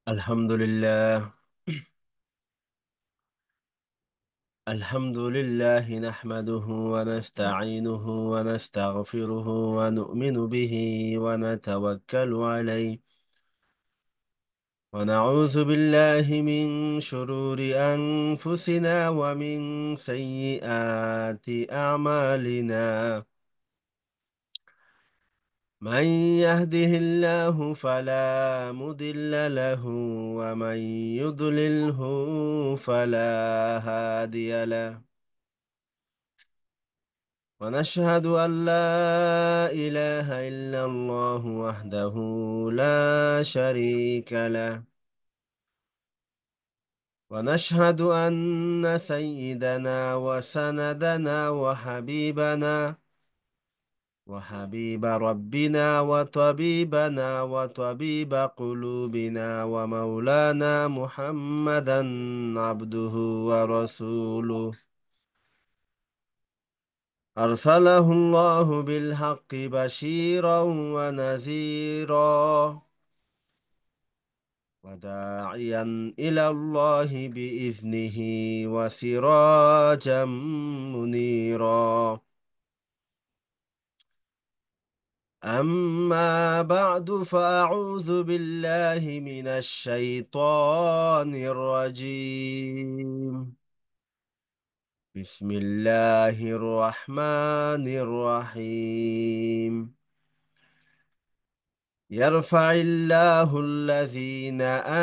الحمد لله. الحمد لله نحمده ونستعينه ونستغفره ونؤمن به ونتوكل عليه، ونعوذ بالله من شرور أنفسنا ومن سيئات أعمالنا. من يهده الله فلا مضل له، ومن يضلله فلا هادي له. ونشهد أن لا إله إلا الله وحده لا شريك له. ونشهد أن سيدنا وسندنا وحبيب ربنا وطبيبنا وطبيب قلوبنا ومولانا محمدا عبده ورسوله، أرسله الله بالحق بشيرا ونذيرا، وداعيا إلى الله بإذنه وسراجا منيرا. أما بعد، فأعوذ بالله من الشيطان الرجيم. بسم الله الرحمن الرحيم. يرفع الله الذين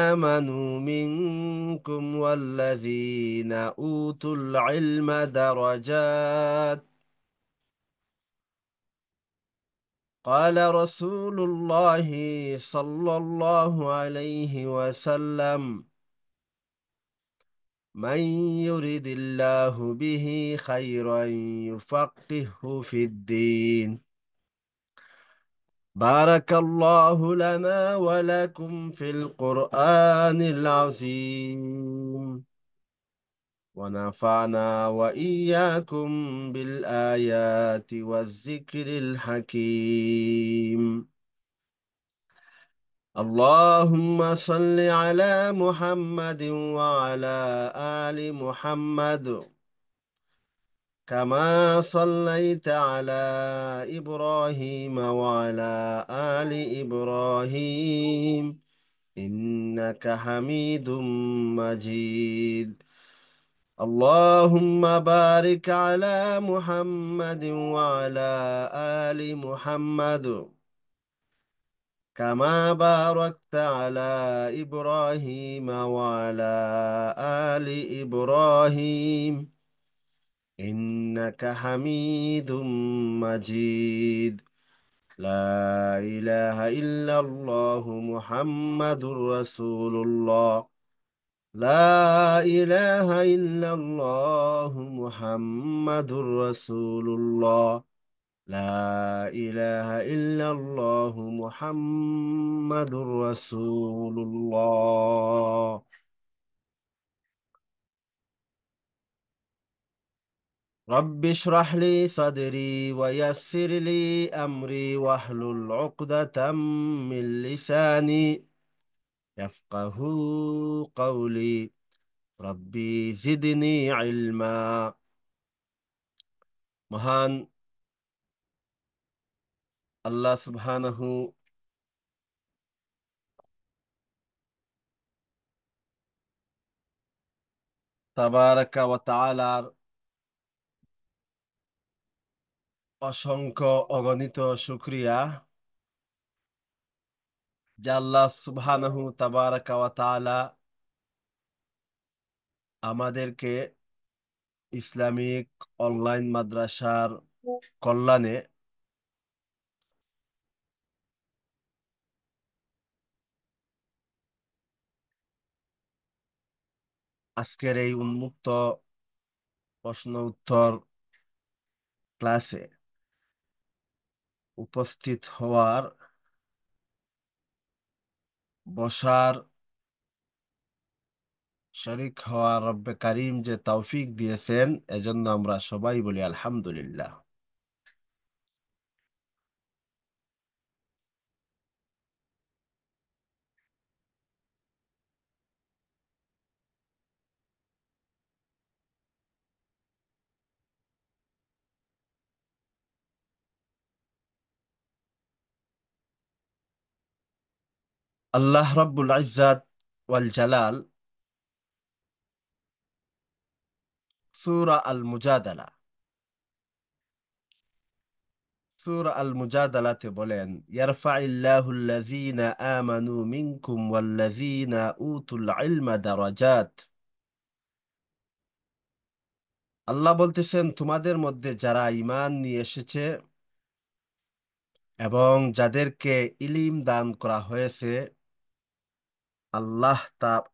آمنوا منكم والذين أوتوا العلم درجات. قال رسول الله صلى الله عليه وسلم: من يرد الله به خيرا يفقهه في الدين. بارك الله لنا ولكم في القرآن العظيم، ونفعنا وإياكم بالآيات والذكر الحكيم. اللهم صل على محمد وعلى آل محمد، كما صليت على إبراهيم وعلى آل إبراهيم إنك حميد مجيد. اللهم بارك على محمد وعلى آل محمد، كما باركت على إبراهيم وعلى آل إبراهيم إنك حميد مجيد. لا إله إلا الله محمد رسول الله. لا إله إلا الله محمد رسول الله. لا إله إلا الله محمد رسول الله. رب اشرح لي صدري ويسر لي أمري واحلل عقدة من لساني يفقه قولي. ربي زدني علما. মহান আল্লাহ সুবহানাহু তাবারাকা ওয়া তাআলার অসংখ্য অগণিত শুকরিয়া যে আল্লাহ সুবহানাহু তাবারাকা ওয়া তাআলা আমাদেরকে ইসলামিক অনলাইন মাদ্রাসার কল্যাণে আজকের এই উন্মুক্ত প্রশ্ন উত্তর ক্লাসে উপস্থিত হওয়ার, বসার শরীক হওয়া রব্বে কারিম যে তৌফিক দিয়েছেন, এজন্য আমরা সবাই বলি আলহামদুলিল্লাহ। আল্লাহ রব্বুল ইজ্জাত ওয়াল জালাল সূরা আল মুজাদালা সূরা আল মুজাদালাতে বলেন, ইয়ারফাইল্লাহুল্লাযীনা আমানু মিনকুম ওয়াল্লাযীনা উতুল ইলমা দারাজাত। আল্লাহ বলতেছেন, তোমাদের মধ্যে যারা ঈমান নিয়ে এসেছে এবং যাদেরকে ইলিম দান করা হয়েছে, আল্লাহ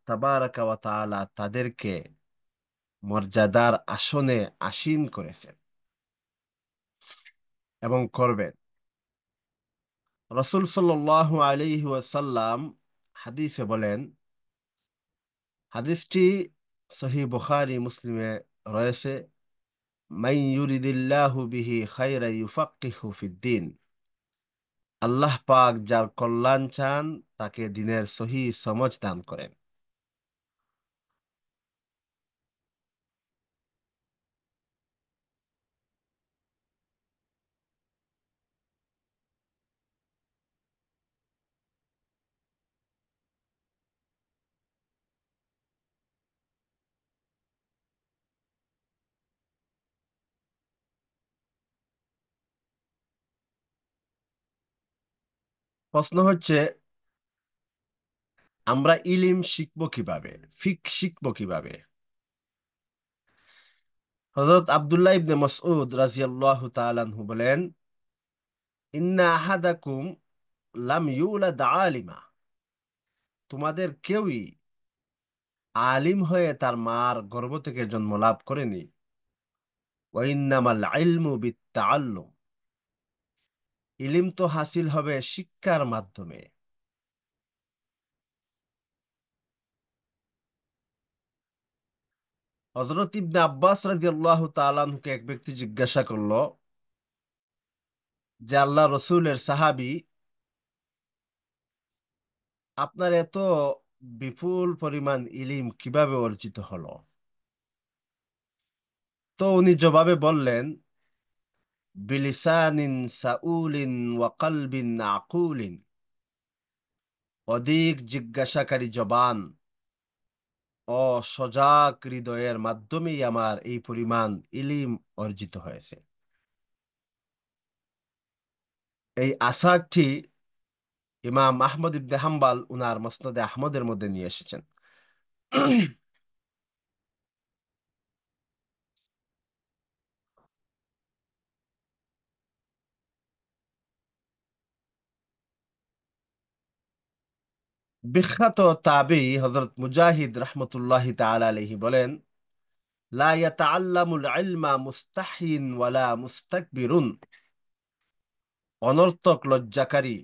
তাবারাকা ওয়া তাআলা তাদেরকে মর্যাদার আসনে আসীন করেছেন এবং করবেন। রাসূল সাল্লাল্লাহু আলাইহি ওয়াসাল্লাম হাদিসে বলেন, হাদিসটি সহিহ বুখারী মুসলিমে রয়েছে, মান ইউরিদিল্লাহু বিহি খায়রা ইউফাক্কিহু ফিদ্দিন। আল্লাহ পাক যার কল্যাণ চান তাকে দ্বীনের সহিহ সমঝ দান করেন। প্রশ্ন হচ্ছে, আমরা ইলিম শিখবো কিভাবে, ফিক শিখবো কিভাবে? হযরত আব্দুল্লাহ ইবনে মাসউদ রাদিয়াল্লাহু তাআলা আনহু বলেন, ইন্না আহাদাকুম লাম ইউলাদ আলিমা। তোমাদের কেউই আলিম হয়ে তার মার গর্ভ থেকে জন্ম লাভ করেনি। ওয়া ইন্নামাল ইলমু বিত্তাআল্লুম। ইলিম তো হাসিল হবে শিক্ষার মাধ্যমে। হযরত ইবনে আব্বাস রাদিয়াল্লাহু তাআলা আনহুকে এক ব্যক্তি জিজ্ঞাসা করলো যে, আল্লাহ রসুলের সাহাবী, আপনার এত বিপুল পরিমাণ ইলিম কিভাবে অর্জিত হলো? তো উনি জবাবে বললেন, বিলিসানিন সাউলিন ওয়া কলবিন আকুলিন। অধিক জিজ্ঞাসাকারী জবান ও সজাগ হৃদয়ের মাধ্যমেই আমার এই পরিমাণ ইলিম অর্জিত হয়েছে। এই আসারটি ইমাম আহমদ ইবনে হাম্বাল উনার মুসনাদে আহমদের মধ্যে নিয়ে এসেছেন। বিখ্যাত তাবী হযরত মুজাহিদ রাহমাতুল্লাহি তাআলা আলাইহি বলেন, লা ইয়াতাআল্লামুল ইলমা মুস্তাহিন ওয়ালা মুস্তাকবিরুন। অনর্থক, লজ্জাকারী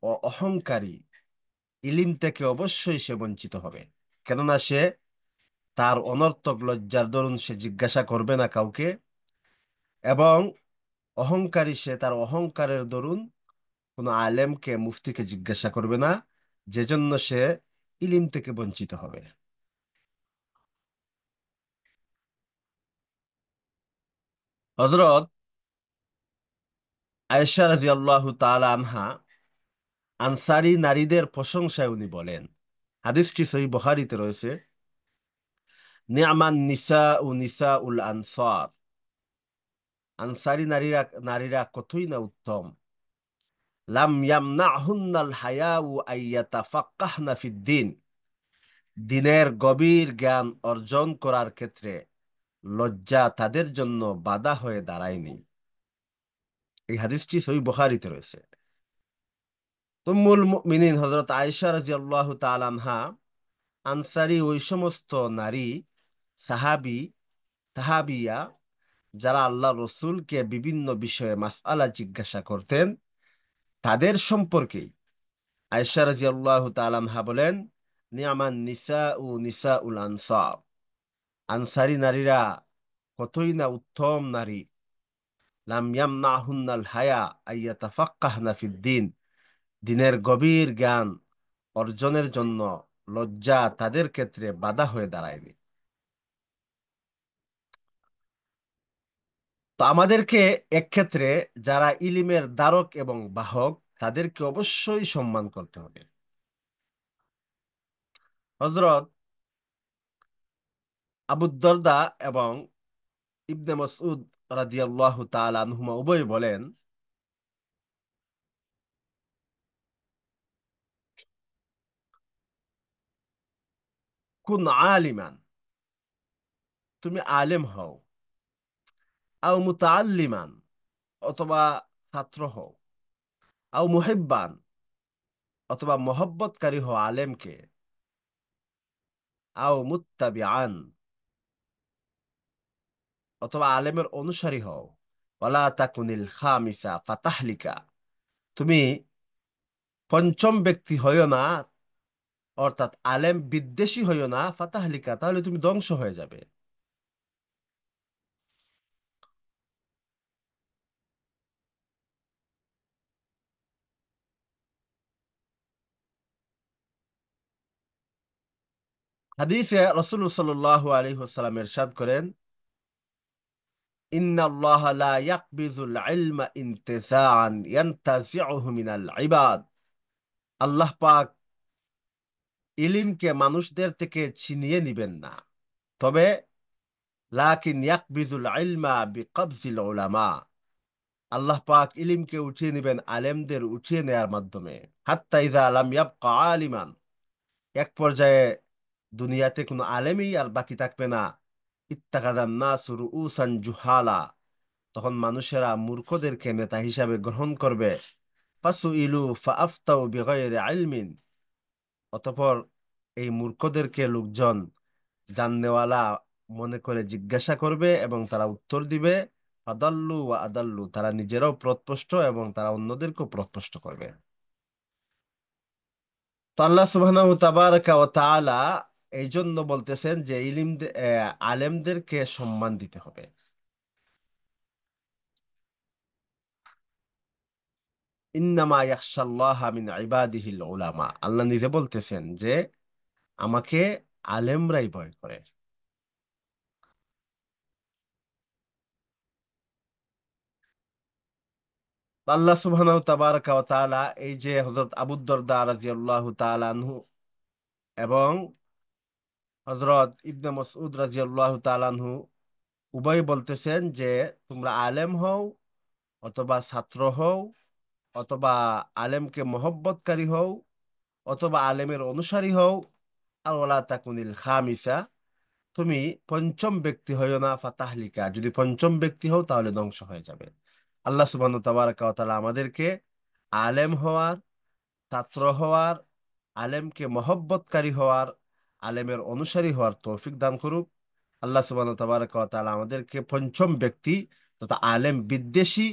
ও অহংকারী ইলিম থেকে অবশ্যই সে বঞ্চিত হবে। কেননা সে তার অনর্থক লজ্জার দরুন সে জিজ্ঞাসা করবে না কাউকে, এবং অহংকারী সে তার অহংকারের দরুন কোনো আলেমকে, মুফতিকে জিজ্ঞাসা করবে না, যে জন্য সে ইলিম থেকে বঞ্চিত হবে। হযরত আয়েশা রাদিয়াল্লাহু তাআলা আনহা আনসারী নারীদের প্রশংসায় উনি বলেন, হাদিসটি সহিহ বুখারীতে রয়েছে, নি'মান নিসাউ নিসাউল আনসার। আনসারী নারীরা নারীরা কতই না উত্তম। লাম ইয়ামনাহুন্নাল হায়াউ আইয়াতাফাক্কাহনা ফিদ্দিন। দ্বীনের গভীর জ্ঞান অর্জন করার ক্ষেত্রে লজ্জা তাদের জন্য বাধা হয়ে দাঁড়ায়নি। এই হাদিসটি সহিহ বুখারীতে রয়েছে। উম্মুল মুমিনিন হযরত আয়েশা রাদিয়াল্লাহু তাআলা আনহা আনসারী ওই সমস্ত নারী, সাহাবী, তাহাবিয়া, যারা আল্লাহ রসুলকে বিভিন্ন বিষয়ে মাসআলা জিজ্ঞাসা করতেন, তাদের সম্পর্কেই আয়েশা রাদিয়াল্লাহু তাআলা আনহা বলেন, নিয়ামান নিসা উ নিসা উল আনসার, আনসারী নারীরা কতই না উত্তম নারী। লাম ইয়ামনাহুন্নাল হায়া আইয়াতাফাক্কাহনা ফিদ্দিন, দিনের গভীর জ্ঞান অর্জনের জন্য লজ্জা তাদের ক্ষেত্রে বাধা হয়ে দাঁড়ায়নি। তো আমাদেরকে এক্ষেত্রে যারা ইলিমের ধারক এবং বাহক তাদেরকে অবশ্যই সম্মান করতে হবে। হযরত আবু দরদা এবং ইবনে মাসউদ রাদিয়াল্লাহু তাআলা আনহুমা উভয় বলেন, কুন আলিমান, তুমি আলেম হও, আও মুতাআল্লিমান, অথবা ছাত্র হও, আও মুহিব্বান, অথবা মহব্বতকারী হও আলেমকে, আও মুত্তাবিআন, অথবা আলেমের অনুসারী হও, ওয়ালা তাকুনিল খামিসা ফাতাহলিকা, তুমি পঞ্চম ব্যক্তি হইও না, অর্থাৎ আলেম বিদ্বেষী হইও না, ফাতাহলিকা, তাহলে তুমি ধ্বংস হয়ে যাবে। হাদিসে রাসূল সাল্লাল্লাহু আলাইহি ওয়াসাল্লাম ইরশাদ করেন, ইন্নাল্লাহ লা ইয়াকবিজুল ইলমা ইনতিসাআন ইয়ানতাজিউহু মিনাল ইবাদ, আল্লাহ পাক ইলিমকে মানুষদের থেকে ছিনিয়ে নিবেন না, তবে লাকিন ইয়াকবিজুল ইলমা বিকবজিল উলামা, আল্লাহ পাক ইলিমকে উঠিয়ে নেবেন আলেমদের উঠিয়ে নেয়ার মাধ্যমে। হাত্তা ইযা লাম ইয়াবকা আলিমান, এক পর্যায়ে দুনিয়াতে কোনো আলেমই আর বাকি থাকবে না। ইত্তাখাযান নাসু রুউসান জুহালা, তখন মানুষেরা মূর্খদেরকে নেতা হিসাবে গ্রহণ করবে। ফাসুইলু ফাআফতাউ বিগাইরি ইলমিন, অতঃপর এই মূর্খদেরকে লোকজন জাননেওয়ালা মনে করে জিজ্ঞাসা করবে এবং তারা উত্তর দিবে। ফাদাল্লু ওয়া আদাল্লু, তারা নিজেরাও পথভ্রষ্ট এবং তারা অন্যদেরকেও পথভ্রষ্ট করবে। তো আল্লাহ সুবহানাহু তাবারাকা ওয়া তাআলা এই জন্য বলতেছেন যে আলেমদেরকে সম্মান দিতে হবে। ইন্নামা ইয়াখশাল্লাহা মিন ইবাদিহিল উলামা, আল্লাহ নিজে বলতেছেন যে আমাকে আলেমরাই ভয় করে। তো আল্লাহ সুবহানাহু তাবারাকা ওয়া তাআলা এই যে হযরত আবু দরদা রাদিয়াল্লাহু তাআলা আনহু এবং হযরত ইবনে মাসউদ রাদিয়াল্লাহু তাআলা আনহু উভয় বলতেছেন যে তোমরা আলেম হও, অথবা ছাত্র হও, অথবা আলেমকে মহব্বতকারী হও, অথবা আলেমের অনুসারী হও, আর ওয়ালা তাকুনিল খামিসা, তুমি পঞ্চম ব্যক্তি হইও না, ফাতাহলিকা, যদি পঞ্চম ব্যক্তি হও তাহলে ধ্বংস হয়ে যাবে। আল্লাহ সুবহানাহু তাবারাকা ওয়া তাআলা আমাদেরকে আলেম হওয়ার, ছাত্র হওয়ার, আলেমকে মহব্বতকারী হওয়ার, আলেমের অনুসারী হওয়ার তৌফিক দান করুক। আল্লাহ সুবহানাহু তাবারাকা ওয়া তাআলা আমাদেরকে পঞ্চম ব্যক্তি তথা আলেম বিদ্বেষী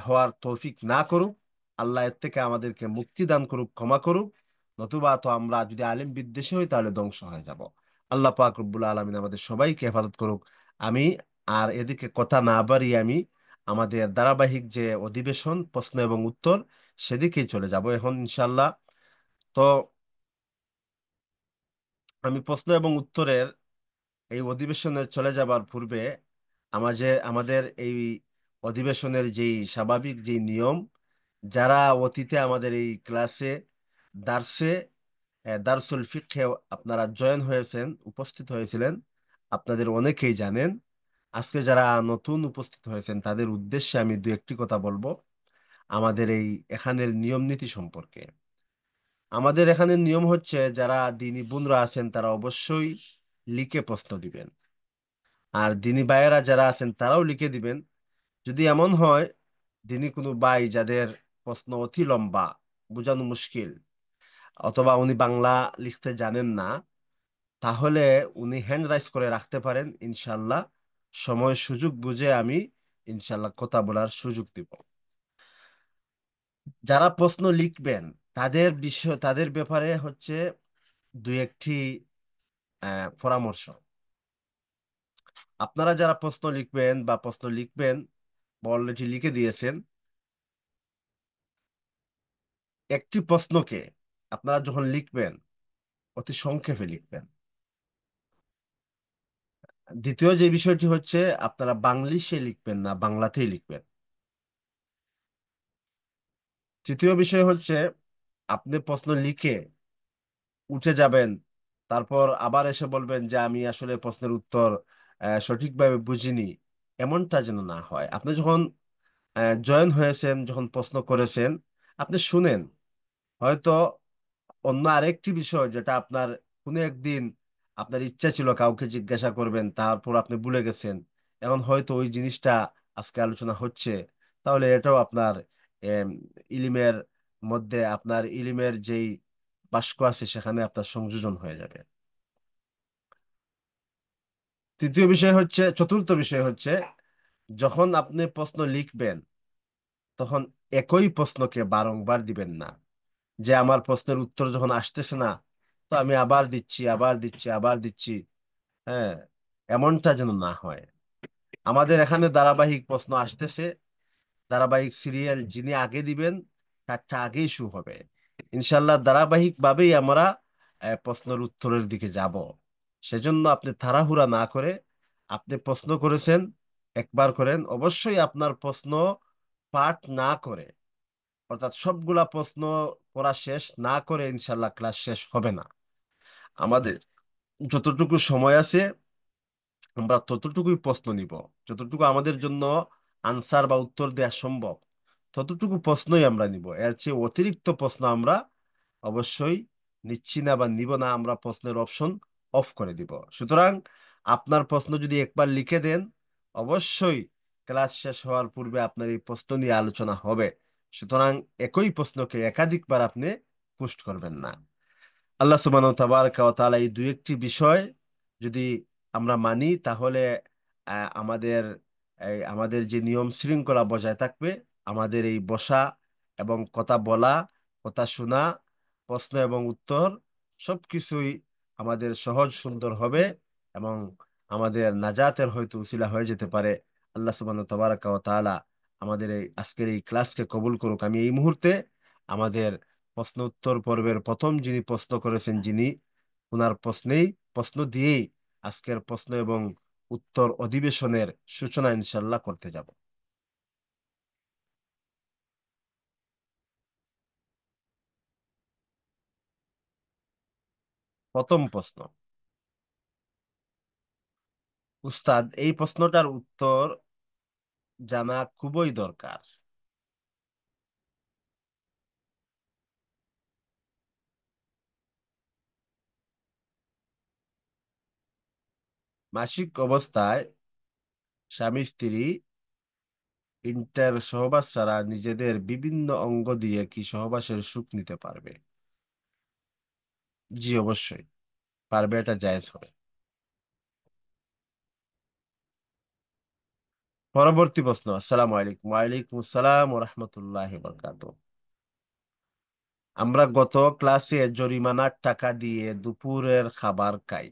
হওয়ার তৌফিক না করুক। আল্লাহ এর থেকে আমাদেরকে মুক্তি দান করুক, ক্ষমা করুক। নতুবা তো আমরা যদি আলেম বিদ্বেষী হই তাহলে ধ্বংস হয়ে যাব। আল্লাহ পাক রব্বুল আলামিন আমাদের সবাইকে হেফাজত করুক। আমি আর এদিকে কথা না বাড়িয়ে আমি আমাদের ধারাবাহিক যে অধিবেশন প্রশ্ন এবং উত্তর সেদিকেই চলে যাব এখন ইনশাল্লাহ। তো আমি প্রশ্ন এবং উত্তরের এই অধিবেশনে চলে যাবার পূর্বে আমাদের এই অধিবেশনের যেই স্বাভাবিক যেই নিয়ম, যারা অতীতে আমাদের এই ক্লাসে দার্সে দারসুল ফিকহে আপনারা জয়েন হয়েছেন, উপস্থিত হয়েছিলেন, আপনাদের অনেকেই জানেন। আজকে যারা নতুন উপস্থিত হয়েছেন তাদের উদ্দেশ্যে আমি দু একটি কথা বলবো আমাদের এই এখানের নিয়ম নীতি সম্পর্কে। আমাদের এখানে নিয়ম হচ্ছে যারা দিনী বোনরা আছেন তারা অবশ্যই লিখে প্রশ্ন দিবেন, আর দিনী ভাইয়েরা যারা আছেন তারাও লিখে দিবেন। যদি এমন হয় দিনী কোনো ভাই যাদের প্রশ্ন অতি লম্বা, বোঝানো মুশকিল, অথবা উনি বাংলা লিখতে জানেন না, তাহলে উনি হ্যান্ড রাইজ করে রাখতে পারেন। ইনশাল্লাহ সময় সুযোগ বুঝে আমি ইনশাল্লাহ কথা বলার সুযোগ দিব। যারা প্রশ্ন লিখবেন তাদের বিষয়, তাদের ব্যাপারে হচ্ছে দুই একটি পরামর্শ। আপনারা যারা প্রশ্ন লিখবেন বা প্রশ্ন লিখবেন বা অলরেডি লিখে দিয়েছেন, একটি প্রশ্নকে আপনারা যখন লিখবেন অতি সংক্ষেপে লিখবেন। দ্বিতীয় যে বিষয়টি হচ্ছে, আপনারা বাংলিশে লিখবেন না, বাংলাতেই লিখবেন। তৃতীয় বিষয় হচ্ছে, আপনি প্রশ্ন লিখে উঠে যাবেন, তারপর আবার এসে বলবেন যে আমি আসলে প্রশ্নের উত্তর সঠিকভাবে বুঝিনি। এমনটা যেন না হয়। আপনি যখন জয়েন হয়েছেন, যখন প্রশ্ন করেছেন, আপনি শুনেন। হয়তো অন্য আরেকটি বিষয় যেটা আপনার কোনো একদিন আপনার ইচ্ছা ছিল কাউকে জিজ্ঞাসা করবেন, তারপর আপনি ভুলে গেছেন, এখন হয়তো ওই জিনিসটা আজকে আলোচনা হচ্ছে, তাহলে এটাও আপনার এম, ইলিমের মধ্যে, আপনার ইলিমের যেই বাক্স আছে সেখানে আপনার সংযোজন হয়ে যাবে। চতুর্থ বিষয় হচ্ছে, যখন আপনি প্রশ্ন লিখবেন তখন একই প্রশ্নকে বারংবার দিবেন না। যে আমার প্রশ্নের উত্তর যখন আসতেছে না, তো আমি আবার দিচ্ছি, আবার দিচ্ছি, আবার দিচ্ছি। হ্যাঁ, এমনটা যেন না হয়। আমাদের এখানে ধারাবাহিক প্রশ্ন আসতেছে, ধারাবাহিক সিরিয়াল যিনি আগে দিবেন তারটা আগেই শুরু হবে। ইনশাল্লাহ ধারাবাহিক ভাবেই আমরা প্রশ্নের উত্তরের দিকে যাব। সেজন্য আপনি তাড়াহুড়া না করে, আপনি প্রশ্ন করেছেন, একবার করেন। অবশ্যই আপনার প্রশ্ন পাঠ না করে, অর্থাৎ সবগুলা প্রশ্ন পড়া শেষ না করে ইনশাল্লাহ ক্লাস শেষ হবে না। আমাদের যতটুকু সময় আছে আমরা ততটুকুই প্রশ্ন নিব, যতটুকু আমাদের জন্য আনসার বা উত্তর দেওয়া সম্ভব ততটুকু প্রশ্নই আমরা নিব। এর চেয়ে অতিরিক্ত প্রশ্ন আমরা অবশ্যই নিচ্ছি না বা নিব না। আমরা প্রশ্নের অপশন অফ করে দিব। সুতরাং আপনার প্রশ্ন যদি একবার লিখে দেন, অবশ্যই ক্লাস শেষ হওয়ার পূর্বে আপনার এই প্রশ্ন নিয়ে আলোচনা হবে। সুতরাং একই প্রশ্নকে একাধিকবার আপনি পোস্ট করবেন না। আল্লাহ সুবহানাহু তাবারাকা ওয়া তাআলা এই দুই একটি বিষয় যদি আমরা মানি, তাহলে আমাদের আমাদের যে নিয়ম শৃঙ্খলা বজায় থাকবে। আমাদের এই বসা এবং কথা বলা, কথা শোনা, প্রশ্ন এবং উত্তর সবকিছুই আমাদের সহজ সুন্দর হবে এবং আমাদের নাজাতের হয়তো উসিলা হয়ে যেতে পারে। আল্লাহ সুবহানাহু তাবারাকা ওয়া তাআলা আমাদের এই আজকের এই ক্লাসকে কবুল করুক। আমি এই মুহূর্তে আমাদের প্রশ্ন উত্তর পর্বের প্রথম যিনি প্রশ্ন করেছেন, যিনি, ওনার প্রশ্ন দিয়েই আজকের প্রশ্ন এবং উত্তর অধিবেশনের সূচনা ইনশাল্লাহ করতে যাব। প্রথম প্রশ্ন, উস্তাদ এই প্রশ্নটার উত্তর জানা খুবই দরকার। মাসিক অবস্থায় স্বামী স্ত্রী ইন্টার সহবাস ছাড়া নিজেদের বিভিন্ন অঙ্গ দিয়ে কি সহবাসের সুখ নিতে পারবে? জি, অবশ্যই পারবে, এটা জায়েজ হবে। পরবর্তী প্রশ্ন। আসসালামু আলাইকুম। ওয়ালাইকুম আসসালাম ওয়া রাহমাতুল্লাহি ওয়া বারাকাতুহু। আমরা গত ক্লাসে জরিমানার টাকা দিয়ে দুপুরের খাবার খাই।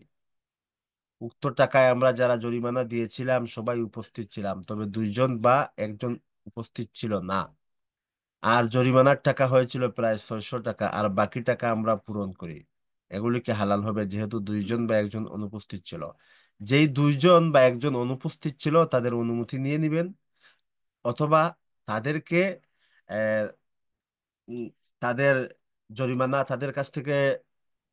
উক্ত টাকায় আমরা যারা জরিমানা দিয়েছিলাম সবাই উপস্থিত ছিলাম, তবে দুইজন বা একজন উপস্থিত ছিল না। আর জরিমানার টাকা হয়েছিল প্রায় 600 টাকা, আর বাকি টাকা আমরা পূরণ করি। এগুলি কি হালাল হবে, যেহেতু দুইজন বা একজন অনুপস্থিত ছিল? যেই দুইজন বা একজন অনুপস্থিত ছিল তাদের অনুমতি নিয়ে নিবেন, অথবা তাদেরকে আহ, উম, তাদের জরিমানা তাদের কাছ থেকে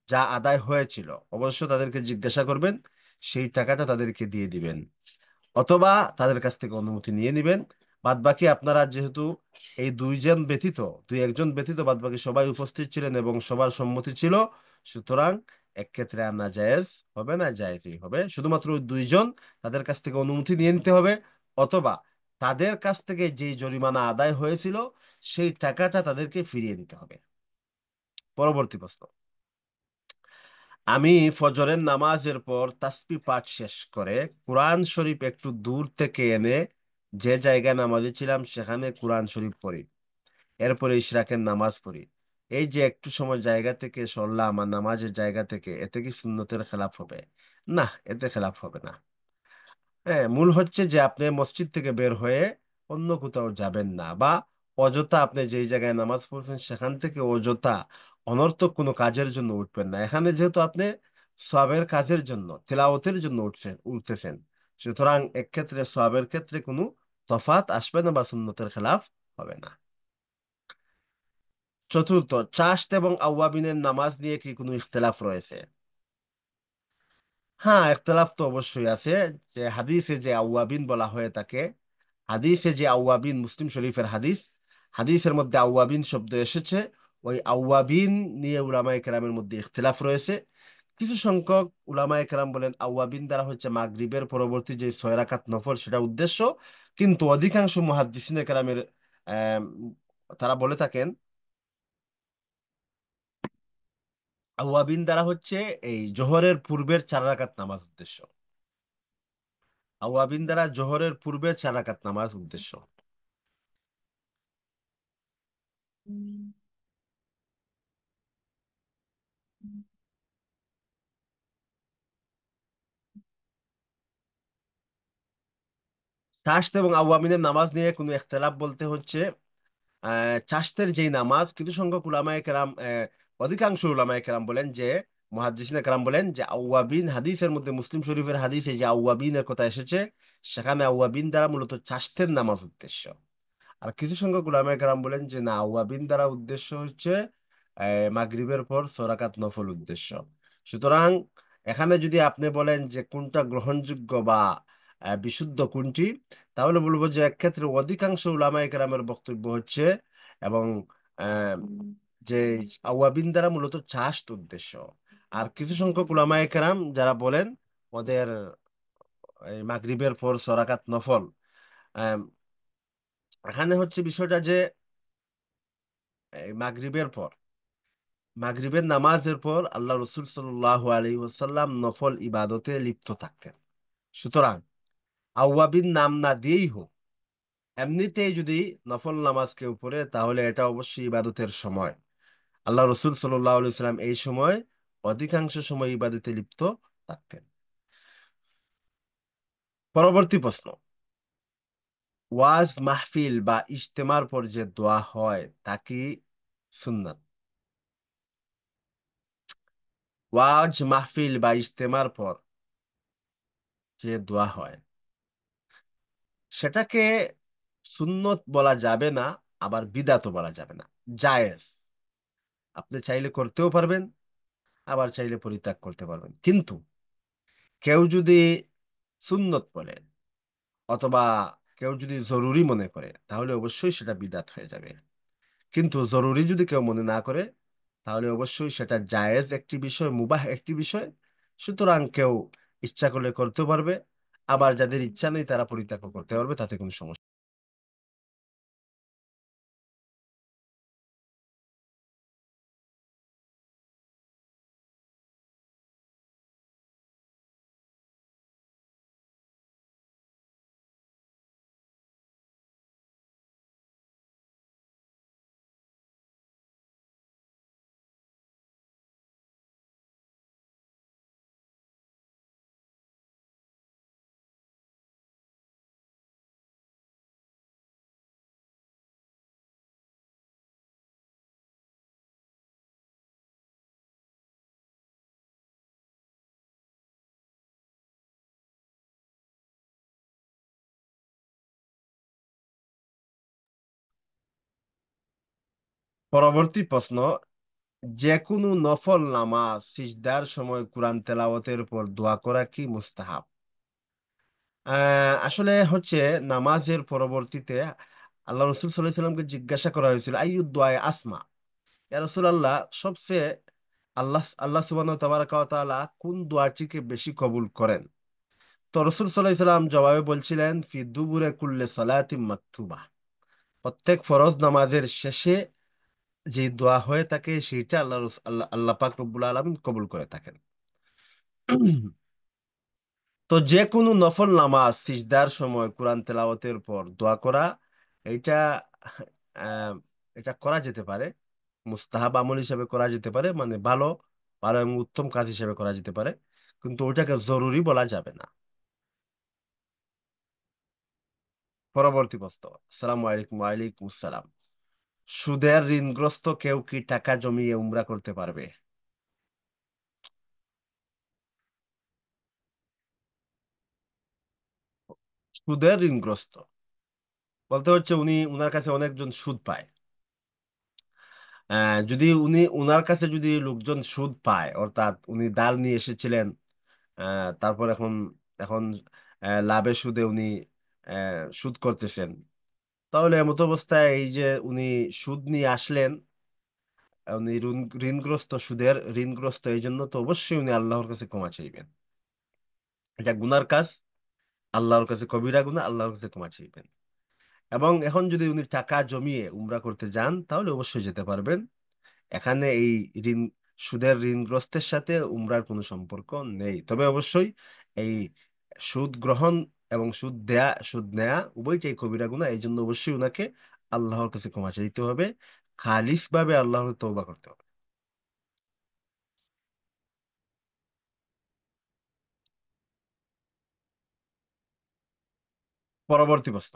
যা আদায় হয়েছিল অবশ্য তাদেরকে জিজ্ঞাসা করবেন, সেই টাকাটা তাদেরকে দিয়ে দিবেন, অথবা তাদের কাছ থেকে অনুমতি নিয়ে নিবেন। বাদ বাকি আপনারা যেহেতু এই দুইজন ব্যতীত, দুই একজন ব্যতীত বাদ বাকি সবাই উপস্থিত ছিলেন এবং সবার সম্মতি ছিল, সুতরাং এক্ষেত্রে আর না জায়েজ হবে না, জায়েজই হবে। শুধুমাত্র ওই দুইজন, তাদের কাছ থেকে অনুমতি নিয়ে নিতে হবে, অথবা তাদের কাছ থেকে যেই জরিমানা আদায় হয়েছিল সেই টাকাটা তাদেরকে ফিরিয়ে দিতে হবে। পরবর্তী প্রশ্ন। আমি ফজরের নামাজের পর তাসবিহ পাঠ শেষ করে কোরআন শরীফ একটু দূর থেকে এনে যে জায়গায় নামাজে ছিলাম সেখানে কোরআন শরীফ পড়ি। এরপরে ইশরাকের নামাজ পড়ি। এই যে একটু সময় জায়গা থেকে সরলাম আর নামাজের জায়গা থেকে, এতে কি সুন্নতের খেলাফ হবে? না, এতে খেলাফ হবে না। হ্যাঁ, মূল হচ্ছে যে আপনি মসজিদ থেকে বের হয়ে অন্য কোথাও যাবেন না, বা অযথা আপনি যেই জায়গায় নামাজ পড়ছেন সেখান থেকে অযথা অনর্থক কোনো কাজের জন্য উঠবেন না। এখানে যেহেতু আপনি সওয়াবের কাজের জন্য, তিলাওয়াতের জন্য উঠতেছেন, সুতরাং এক্ষেত্রে সওয়াবের ক্ষেত্রে কোনো তফাত আসবে না বা সুন্নতের খেলাফ হবে না। চতুর্থ, চাশত এবং আওয়াবিনের নামাজ নিয়ে কি কোনো ইখতিলাফ রয়েছে? হ্যাঁ, ইখতিলাফ তো অবশ্যই আছে। যে হাদিসে যে আউয়াবিন বলা হয়ে থাকে, হাদিসে যে আউয়াবিন, মুসলিম শরীফের হাদিস, হাদিসের মধ্যে আউয়াবিন শব্দ এসেছে। ওই আউয়াবিন নিয়ে উলামায়ে কেরামের মধ্যে ইখতিলাফ রয়েছে। কিছু সংখ্যক উলামায়ে কেরাম বলেন আউয়াবিন দ্বারা হচ্ছে মাগরিবের পরবর্তী যে 6 রাকাত নফল সেটা উদ্দেশ্য। কিন্তু অধিকাংশ মুহাদ্দিসিনে কেরামের আহ তারা বলে থাকেন আওয়াবিন দ্বারা হচ্ছে এই জোহরের পূর্বের 4 রাকাত নামাজ উদ্দেশ্য। আওয়াবিন দ্বারা জোহরের পূর্বের 4 রাকাত নামাজ উদ্দেশ্য। চাশত এবং আওয়াবিনের নামাজ নিয়ে কোনো ইখতিলাফ বলতে হচ্ছে চাশতের যেই নামাজ, কিছু সংখ্যক উলামায়ে কেরাম, অধিকাংশ উলামায়ে কেরাম বলেন যে, মুহাদ্দিসিনে কেরাম বলেন যে আউয়াবিন, হাদিসের মধ্যে মুসলিম শরীফের হাদিসে যে আউয়াবিনের কথা এসেছে, সেখানে আউয়াবিন দ্বারা মূলত চাশতের নামাজ উদ্দেশ্য। আর কিছু সংখ্যক উলামায়ে কেরাম বলেন যে না, আওয়াবিন দ্বারা উদ্দেশ্য হচ্ছে মাগরিবের পর 6 রাকাত নফল উদ্দেশ্য। সুতরাং এখানে যদি আপনি বলেন যে কোনটা গ্রহণযোগ্য বা বিশুদ্ধ কোনটি, তাহলে বলবো যে এক্ষেত্রে অধিকাংশ উলামায়ে কেরামের বক্তব্য হচ্ছে, এবং আহ, যে আওয়াবিন দ্বারা মূলত চাষ্ট উদ্দেশ্য। আর কিছু সংখ্যক উলামায়ে কেরাম যারা বলেন ওদের এই মাগরিবের পর 6 রাকাত নফল, আহ, এখানে হচ্ছে বিষয়টা যে এই মাগরিবের নামাজের পর আল্লাহ রসুল সাল্লাল্লাহু আলাইহি ওয়াসাল্লাম নফল ইবাদতে লিপ্ত থাকতেন। সুতরাং আওয়াবিন নাম না দিয়েই হোক, এমনিতেই যদি নফল নামাজ কেউ পড়ে, তাহলে এটা অবশ্যই ইবাদতের সময়। আল্লাহ রসুল সাল্লাল্লাহু আলাইহি ওয়াসাল্লাম এই সময় অধিকাংশ সময় ইবাদতে লিপ্ত থাকতেন। পরবর্তী প্রশ্ন, ওয়াজ মাহফিল বা ইজতেমার পর যে দোয়া হয় তা কি সুন্নাত? ওয়াজ মাহফিল বা ইজতেমার পর যে দোয়া হয় সেটাকে সুন্নত বলা যাবে না, আবার বিদাতও বলা যাবে না, জায়েজ। আপনি চাইলে করতেও পারবেন, আবার চাইলে পরিত্যাগ করতে পারবেন। কিন্তু কেউ যদি সুন্নত বলে অথবা কেউ যদি জরুরি মনে করে, তাহলে অবশ্যই সেটা বিদাত হয়ে যাবে। কিন্তু জরুরি যদি কেউ মনে না করে, তাহলে অবশ্যই সেটা জায়েজ একটি বিষয়, মুবাহ একটি বিষয়। সুতরাং কেউ ইচ্ছা করলে করতেও পারবে, আবার যাদের ইচ্ছা নেই তারা পরিত্যাগ করতে পারবে, তাতে কোনো সমস্যা। পরবর্তী প্রশ্ন, যে কোনো নফল নামাজ সিজদার সময় কোরআন তেলাওয়াতের পর দোয়া করা কি মুস্তাহাব? আসলে হচ্ছে নামাজের পরবর্তীতে আল্লাহ রসুল সাল্লাহ সাল্লামকে জিজ্ঞাসা করা হয়েছিল আইয়ু দোয়ায়ে আসমা, ইয়া রাসূলুল্লাহ, সবচেয়ে আল্লাহ আল্লাহ সুবহানাহু ওয়া তাআলা কোন দোয়াটিকে বেশি কবুল করেন? তো রসুল সাল্লাল্লাহু আলাইহি সাল্লাম জবাবে বলছিলেন ফি দুবুরে কুল্লি সালাতিন মাকতুবা, প্রত্যেক ফরজ নামাজের শেষে যে দোয়া হয়ে থাকে সেইটা আল্লাহ আল্লাহ পাক রব্বুল আলামিন কবুল করে থাকেন। তো যে কোনো নফল নামাজ সিজদার সময় কোরআন তেলাওয়াতের পর দোয়া করা, এটা আহ, এটা করা যেতে পারে। মুস্তাহাব আমল হিসেবে করা যেতে পারে, মানে ভালো ভালো এবং উত্তম কাজ হিসেবে করা যেতে পারে, কিন্তু ওটাকে জরুরি বলা যাবে না। পরবর্তী প্রশ্ন। আসসালামু আলাইকুম। ওয়ালাইকুম আসসালাম। সুদের ঋণগ্রস্ত কেউ কি টাকা জমিয়ে উমরা করতে পারবে? সুদের ঋণগ্রস্ত বলতে হচ্ছে উনি উনার কাছে অনেকজন সুদ পায়। যদি উনি উনার কাছে যদি লোকজন সুদ পায়, অর্থাৎ উনি ধার নিয়ে এসেছিলেন, তারপর এখন এখন লাভে সুদে উনি সুদ করতেছেন, তাহলে এমত অবস্থায় এই যে উনি সুদ নিয়ে আসলেন, উনি ঋণগ্রস্ত, সুদের ঋণগ্রস্ত, এই জন্য তো অবশ্যই উনি আল্লাহর কাছে ক্ষমা চাইবেন। এটা গুনার কাজ, আল্লাহর কাছে কবিরা গুনাহ, আল্লাহর কাছে ক্ষমা চাইবেন। এবং এখন যদি উনি টাকা জমিয়ে উমরা করতে যান তাহলে অবশ্যই যেতে পারবেন। এখানে এই ঋণ, সুদের ঋণগ্রস্তের সাথে উমরার কোনো সম্পর্ক নেই। তবে অবশ্যই এই সুদ গ্রহণ এবং সুদ নেয়া উভয়টাই কবিরা গুনাহ, এই জন্য অবশ্যই উনাকে আল্লাহর কাছে ক্ষমা চাইতে হবে, খালিস ভাবে আল্লাহর তওবা করতে হবে। পরবর্তী প্রশ্ন।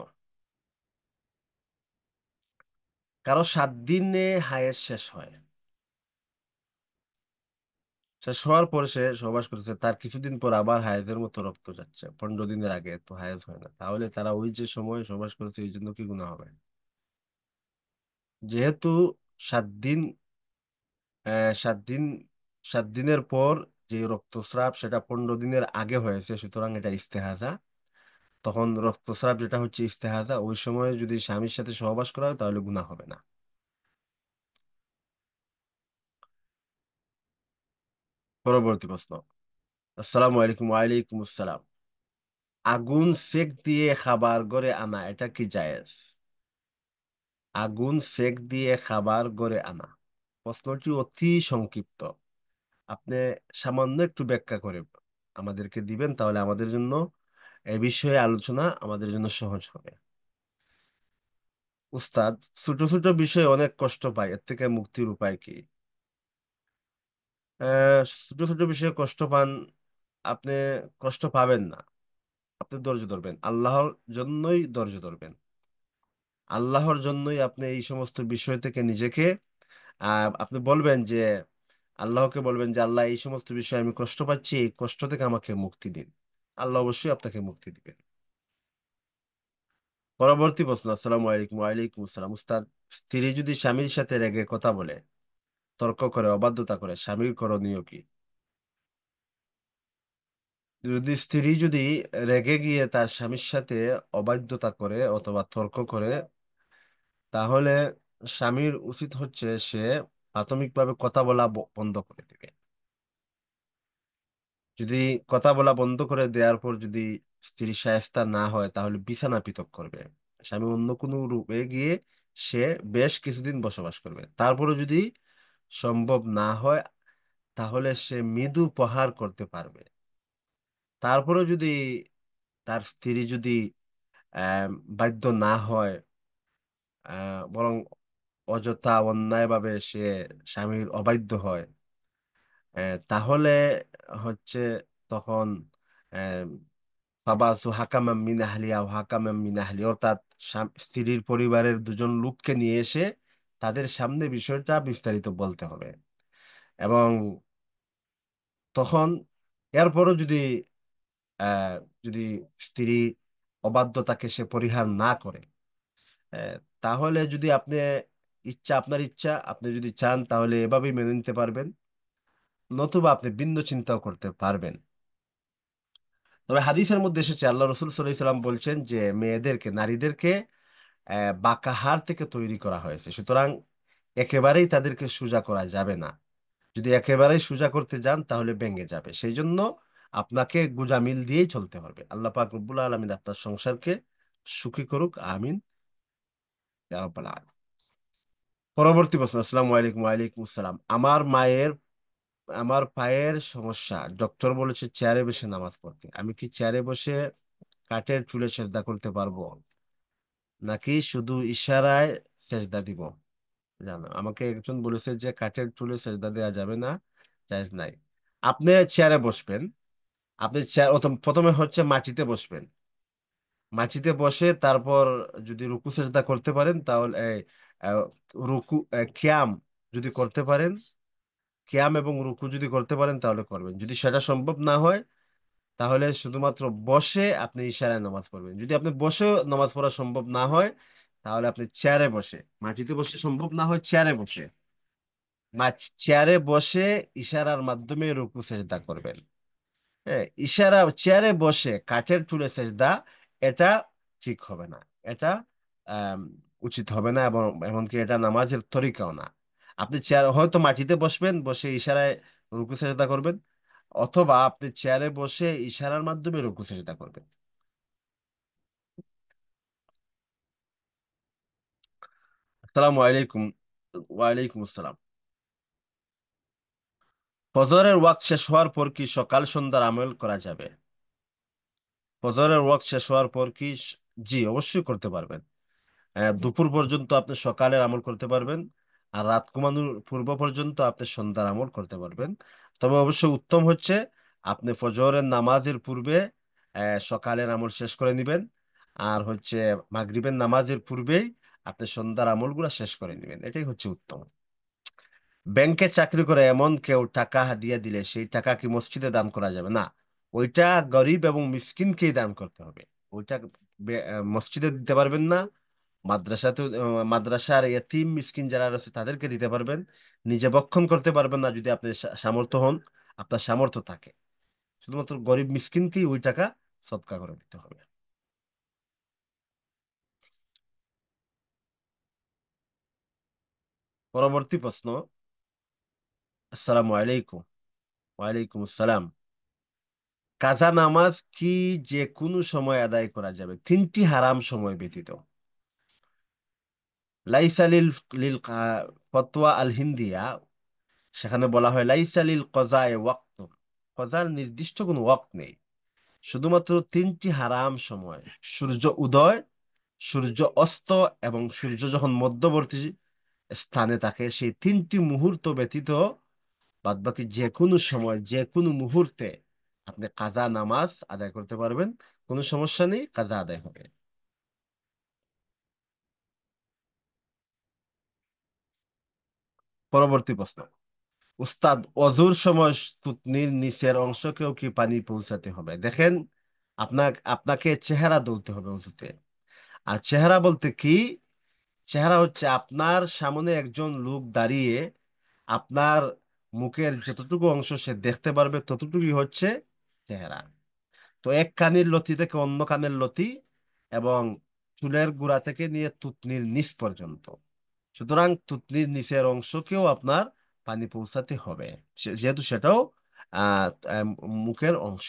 কারো 7 দিনে হায়েস শেষ হয়, শেষ হওয়ার পর সে সহবাস করতেছে, তার কিছুদিন পর আবার হায়েজের মতো রক্ত যাচ্ছে, 15 দিনের আগে তো হায়েজ হয় না, তাহলে তারা ওই যে সময় সহবাস করেছে এই জন্য কি গুনাহ হবে? যেহেতু 7 দিন, 7 দিন, 7 দিনের পর যে রক্তস্রাব সেটা 15 দিনের আগে হয়েছে, সুতরাং এটা ইস্তেহাজা। তখন রক্তস্রাব যেটা হচ্ছে ইস্তেহাজা, ওই সময় যদি স্বামীর সাথে সহবাস করা হয় তাহলে গুনাহ হবে না। পরবর্তী প্রশ্ন। আসসালামু আলাইকুম। ওয়ালাইকুম আসসালাম। আগুন সেক দিয়ে খাবার ঘরে আনা, এটা কি জায়েজ? আগুন সেক দিয়ে খাবার ঘরে আনা, প্রশ্নটি অতি সংক্ষিপ্ত। আপনি সামান্য একটু ব্যাখ্যা করে আমাদেরকে দিবেন, তাহলে আমাদের জন্য এ বিষয়ে আলোচনা আমাদের জন্য সহজ হবে। উস্তাদ, ছোট ছোট বিষয়ে অনেক কষ্ট পায়, এর থেকে মুক্তির উপায় কি? ছোট ছোট বিষয়ে কষ্ট পান, আপনি কষ্ট পাবেন না, আপনি ধৈর্য ধরবেন, আল্লাহর জন্যই ধৈর্য ধরবেন। আল্লাহর জন্যই আপনি এই সমস্ত বিষয় থেকে নিজেকে, আপনি বলবেন যে, আল্লাহকে বলবেন যে আল্লাহ, এই সমস্ত বিষয়ে আমি কষ্ট পাচ্ছি, এই কষ্ট থেকে আমাকে মুক্তি দিন। আল্লাহ অবশ্যই আপনাকে মুক্তি দিবেন। পরবর্তী প্রশ্ন। আসসালামু আলাইকুম। ওয়ালাইকুম আসসালাম। উস্তাদ, স্ত্রী যদি স্বামীর সাথে রেগে কথা বলে, তর্ক করে, অবাধ্যতা করে, স্বামীর করণীয় কি? স্ত্রী যদি রেগে গিয়ে তার স্বামীর সাথে অবাধ্যতা করে অথবা তর্ক করে, তাহলে স্বামীর উচিত হচ্ছে সে প্রাথমিকভাবে কথা বলা বন্ধ করে দিবে। যদি কথা বলা বন্ধ করে দেওয়ার পর যদি স্ত্রী শায়েস্তা না হয়, তাহলে বিছানা পৃথক করবে, স্বামী অন্য কোনো রূপে গিয়ে সে বেশ কিছুদিন বসবাস করবে। তারপরে যদি সম্ভব না হয়, তাহলে সে মৃদু প্রহার করতে পারবে। তারপরে যদি তার স্ত্রী যদি আহ বাধ্য না হয়, বরং অযথা অন্যায়ভাবে সে স্বামীর অবাধ্য হয়, তাহলে হচ্ছে তখন আহ, ফাবাসু হাকামাম মিন আহলিয়া ওয়া হাকামাম মিন আহলি, অর্থাৎ স্ত্রীর পরিবারের দুজন লোককে নিয়ে এসে তাদের সামনে বিষয়টা বিস্তারিত বলতে হবে। এবং তখন এরপরও আহ, যদি স্ত্রী অবাধ্যতাকে সে পরিহার না করে, আহ, তাহলে যদি আপনি আপনার ইচ্ছা, আপনি যদি চান তাহলে এভাবেই মেনে নিতে পারবেন, নতুবা আপনি ভিন্ন চিন্তাও করতে পারবেন। তবে হাদিসের মধ্যে এসেছে, আল্লাহ রসুল সাল্লাল্লাহু আলাইহি সাল্লাম বলছেন যে মেয়েদেরকে, নারীদেরকে বাঁকা হাড় থেকে তৈরি করা হয়েছে, সুতরাং একেবারেই তাদেরকে সোজা করা যাবে না। যদি একেবারেই সোজা করতে যান তাহলে ভেঙে যাবে, সেই জন্য আপনাকে গোঁজামিল দিয়েই চলতে হবে। আল্লাহ পাক রব্বুল আলামিন আপনার সংসারকে সুখী করুক, আমিন ইয়া রাব্বাল আলামিন। পরবর্তী প্রশ্ন। আসসালামু আলাইকুম। ওয়ালাইকুম আসসালাম। আমার পায়ের সমস্যা, ডক্টর বলেছে চেয়ারে বসে নামাজ পড়তে, আমি কি চেয়ারে বসে কাঠের চুলে সেজদা করতে পারবো, নাকি শুধু ইশারায় সেজদা দিব? জানো, আমাকে একজন বলেছে যে কাঠের টুলে সেজদা দেওয়া যাবে না, জায়েজ নাই। আপনি চেয়ারে বসবেন, আপনি চেয়ার প্রথমে হচ্ছে মাটিতে বসবেন। মাটিতে বসে তারপর যদি রুকু সেজদা করতে পারেন তাহলে আহ, রুকু কিয়াম যদি করতে পারেন, কিয়াম এবং রুকু যদি করতে পারেন তাহলে করবেন। যদি সেটা সম্ভব না হয় তাহলে শুধুমাত্র বসে আপনি ইশারায় নামাজ পড়বেন। যদি আপনি বসে নামাজ পড়া সম্ভব না হয় তাহলে আপনি চেয়ারে বসে, মাটিতে বসে সম্ভব না হয় চেয়ারে বসে, চেয়ারে বসে ইশারার মাধ্যমে রুকু সেজদা করবেন। হ্যাঁ, ইশারা চেয়ারে বসে কাঠের টুলে সেজদা, এটা ঠিক হবে না, এটা আম, উচিত হবে না, এবং এমনকি এটা নামাজের তরিকাও না। আপনি চেয়ার হয়তো মাটিতে বসবেন, বসে ইশারায় রুকু সেজদা করবেন, অথবা আপনি চেয়ারে বসে ইশারার মাধ্যমে রুকু সেজদা করবেন। আসসালামু আলাইকুম। ওয়ালাইকুম আসসালাম। ফজরের ওয়াক্ত শেষ হওয়ার পর কি সকাল সন্ধ্যার আমল করা যাবে? ফজরের ওয়াক্ত শেষ হওয়ার পর কি জি, অবশ্যই করতে পারবেন। দুপুর পর্যন্ত আপনি সকালের আমল করতে পারবেন, আর রাত ঘুমানোর পূর্ব পর্যন্ত আপনি সন্ধ্যার আমল করতে পারবেন। তবে অবশ্যই উত্তম হচ্ছে আপনি ফজরের নামাজের পূর্বে সকালের আমল শেষ করে নেবেন, আর হচ্ছে মাগরিবের নামাজের পূর্বেই আপনি সন্ধ্যার আমলগুলো শেষ করে নেবেন, এটাই হচ্ছে উত্তম। ব্যাংকে চাকরি করে এমন কেউ টাকা দিয়ে দিলে সেই টাকা কি মসজিদে দান করা যাবে? না, ওইটা গরিব এবং মিসকিনকেই দান করতে হবে। ওইটা মসজিদে দিতে পারবেন না। মাদ্রাসাতে, মাদ্রাসার এতিম মিসকিন যারা রয়েছে তাদেরকে দিতে পারবেন। নিজে ভক্ষণ করতে পারবেন না যদি আপনি সামর্থ্য হন, আপনার সামর্থ্য থাকে। শুধুমাত্র গরিব মিসকিনকেই ওই টাকা সদকা করে দিতে হবে। পরবর্তী প্রশ্ন। আসসালামু আলাইকুম। ওয়ালাইকুম আসসালাম। কাজা নামাজ কি যে কোনো সময় আদায় করা যাবে, তিনটি হারাম সময় ব্যতীত? লাইসা লিল লিল ফতোয়া আল হিন্দিয়া, সেখানে বলা হয় লাইসা লিল কজায়ে ওয়াক্ত, কজার নির্দিষ্ট কোনো ওয়াক্ত নেই, শুধুমাত্র তিনটি হারাম সময়: সূর্য উদয়, সূর্য অস্ত, এবং সূর্য যখন মধ্যবর্তী স্থানে থাকে সেই তিনটি মুহূর্ত ব্যতীত বাদবাকি যে কোনো সময় যে কোনো মুহূর্তে আপনি কাজা নামাজ আদায় করতে পারবেন। কোনো সমস্যা নেই, কাজা আদায় হবে। পরবর্তী প্রশ্ন। উস্তাদ, অজুর সময় থুতনির নিচের অংশকেও কি পানি পৌঁছাতে হবে? দেখেন, আপনাকে চেহারা ধুতে হবে অজুতে। আর চেহারা বলতে কি? চেহারা হচ্ছে আপনার সামনে একজন লোক দাঁড়িয়ে আপনার মুখের যতটুকু অংশ সে দেখতে পারবে ততটুকুই হচ্ছে চেহারা। তো এক কানের লতি থেকে অন্য কানের লতি, এবং চুলের গোড়া থেকে নিয়ে থুতনির নিচ পর্যন্ত। সুতরাং থুতনির নিচের অংশকেও আপনার পানি পৌঁছাতে হবে, যেহেতু সেটাও আহ আহ, মুখের অংশ।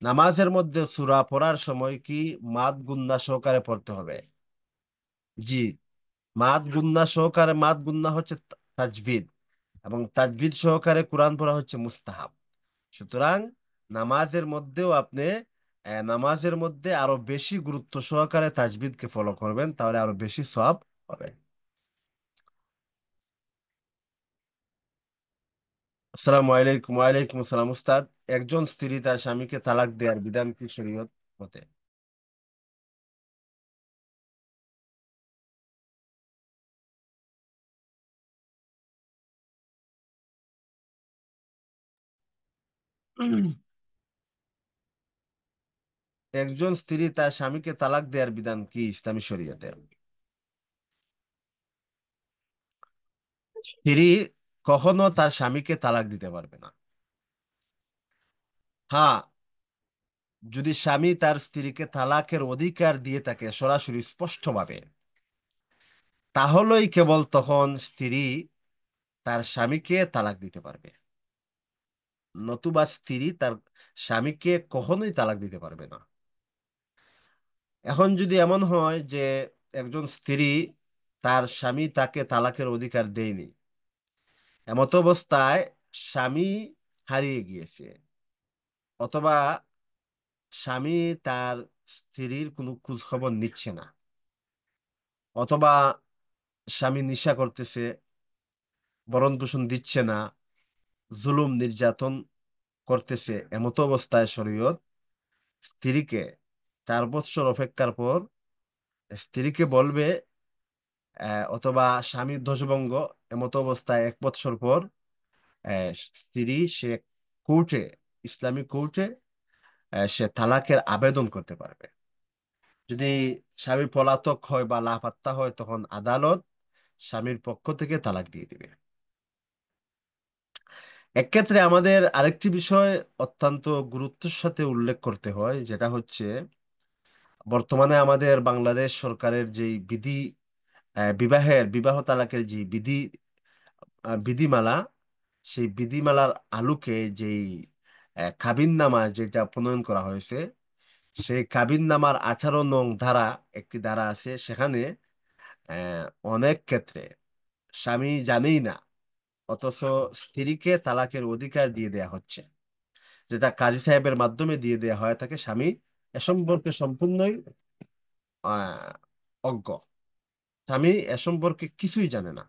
নামাজের মধ্যে সূরা পড়ার সময় কি মাদ গুন্না সহকারে পড়তে হবে? জি, মাদ গুন্না হচ্ছে তাজভিদ, এবং তাজভিদ সহকারে কোরআন পড়া হচ্ছে মুস্তাহাব। সুতরাং নামাজের মধ্যেও আপনি নামাজের মধ্যে আরো বেশি গুরুত্ব সহকারে তাজবিদকে ফলো করবেন, তাহলে আরো বেশি সওয়াব হবে। আসসালামু আলাইকুম। ওয়ালাইকুম আসসালাম। উস্তাদ, একজন স্ত্রী তার স্বামীকে তালাক দেওয়ার বিধান কি শরীয়ত মতে? একজন স্ত্রী তার স্বামীকে তালাক দেওয়ার বিধান কি ইসলামী শরীয়তে? স্ত্রী কখনো তার স্বামীকে তালাক দিতে পারবে না। হ্যাঁ, যদি স্বামী তার স্ত্রীকে তালাকের অধিকার দিয়ে থাকে সরাসরি স্পষ্টভাবে, তাহলেই কেবল তখন স্ত্রী তার স্বামীকে তালাক দিতে পারবে, নতুবা স্ত্রী তার স্বামীকে কখনোই তালাক দিতে পারবে না। এখন যদি এমন হয় যে একজন স্ত্রী, তার স্বামী তাকে তালাকের অধিকার দেয়নি, এমত অবস্থায় স্বামী হারিয়ে গিয়েছে, অথবা স্বামী তার স্ত্রীর কোনো খোঁজ খবর নিচ্ছে না, অথবা স্বামী নেশা করতেছে, ভরণ পোষণ দিচ্ছে না, জুলুম নির্যাতন করতেছে, এমতো অবস্থায় শরীয়ত স্ত্রীকে 4 বৎসর অপেক্ষার পর স্ত্রীকে বলবে, অথবা স্বামীর ধ্বজভঙ্গ এমতো অবস্থায় 1 বৎসর পর স্ত্রী সে কোর্টে, ইসলামিক কোর্টে সে তালাকের আবেদন করতে পারবে। যদি স্বামী পলাতক হয় বা লাপাত্তা হয়, তখন আদালত স্বামীর পক্ষ থেকে তালাক দিয়ে দিবে। এক্ষেত্রে আমাদের আরেকটি বিষয় অত্যন্ত গুরুত্বের সাথে উল্লেখ করতে হয়, যেটা হচ্ছে বর্তমানে আমাদের বাংলাদেশ সরকারের যেই বিধি, বিবাহ তালাকের যে বিধিমালা, সেই বিধিমালার আলোকে যেই কাবিননামা যেটা প্রণয়ন করা হয়েছে, সেই কাবিননামার 18 নং ধারা, একটি ধারা আছে সেখানে আহ, অনেক ক্ষেত্রে স্বামী জানেই না, অথচ স্ত্রীকে তালাকের অধিকার দিয়ে দেয়া হচ্ছে, যেটা কাজী সাহেবের মাধ্যমে দিয়ে দেয়া হয় তাকে। স্বামী এ সম্পর্কে সম্পূর্ণই আহ অজ্ঞ, স্বামী এ সম্পর্কে কিছুই জানে না।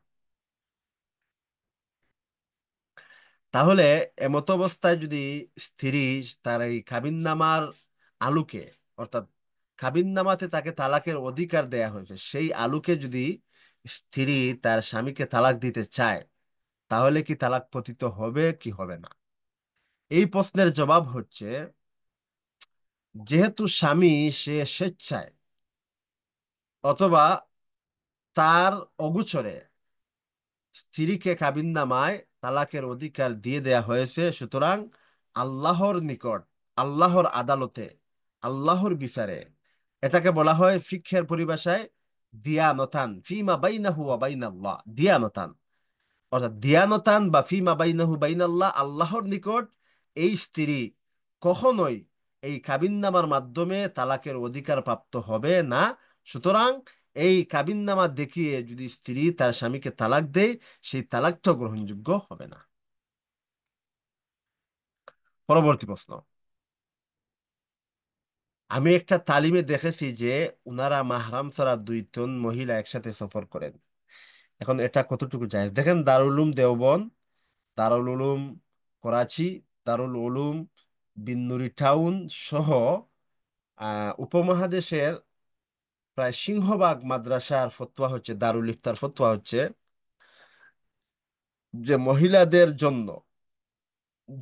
তাহলে এমত অবস্থায় যদি স্ত্রী তার এই কাবিননামার আলোকে, অর্থাৎ কাবিননামাতে তাকে তালাকের অধিকার দেয়া হয়েছে, সেই আলোকে যদি স্ত্রী তার স্বামীকে তালাক দিতে চায়, তাহলে কি তালাক পতিত হবে কি হবে না? এই প্রশ্নের জবাব হচ্ছে, যেহেতু স্বামী সে স্বেচ্ছায় অথবা তার অগোচরে স্ত্রীকে কাবিননামায় তালাকের অধিকার দিয়ে দেয়া হয়েছে, সুতরাং আল্লাহর নিকট, আল্লাহর আদালতে, আল্লাহর বিচারে এটাকে বলা হয় ফিকহের পরিভাষায় দিয়ানতান ফিমা বাইনাহু ওয়া বাইনাল্লাহ। দিয়ানতান অর্থাৎ দিয়ানতান বা ফিমা বাইনাহু বাইনাল্লাহ, আল্লাহর নিকট এই স্ত্রী কখনোই এই কাবিননামার মাধ্যমে তালাকের অধিকার প্রাপ্ত হবে না। সুতরাং এই কাবিননামা দেখিয়ে যদি স্ত্রী তার স্বামীকে তালাক দেয়, সেই তালাকটা গ্রহণযোগ্য হবে না। পরবর্তী প্রশ্ন। আমি একটা তালিমে দেখেছি যে উনারা মাহরাম ছাড়া 2 জন মহিলা একসাথে সফর করেন। এখন এটা কতটুকু জায়েজ? দেখেন, দারুল উলুম দেওবন্দ, দারুল উলুম করাচি, দারুল উলুম বিন্নুরি টাউন সহ উপমহাদেশের প্রায় সিংহভাগ মাদ্রাসার ফতোয়া হচ্ছে, দারুল ইফতার ফতোয়া হচ্ছে যে মহিলাদের জন্য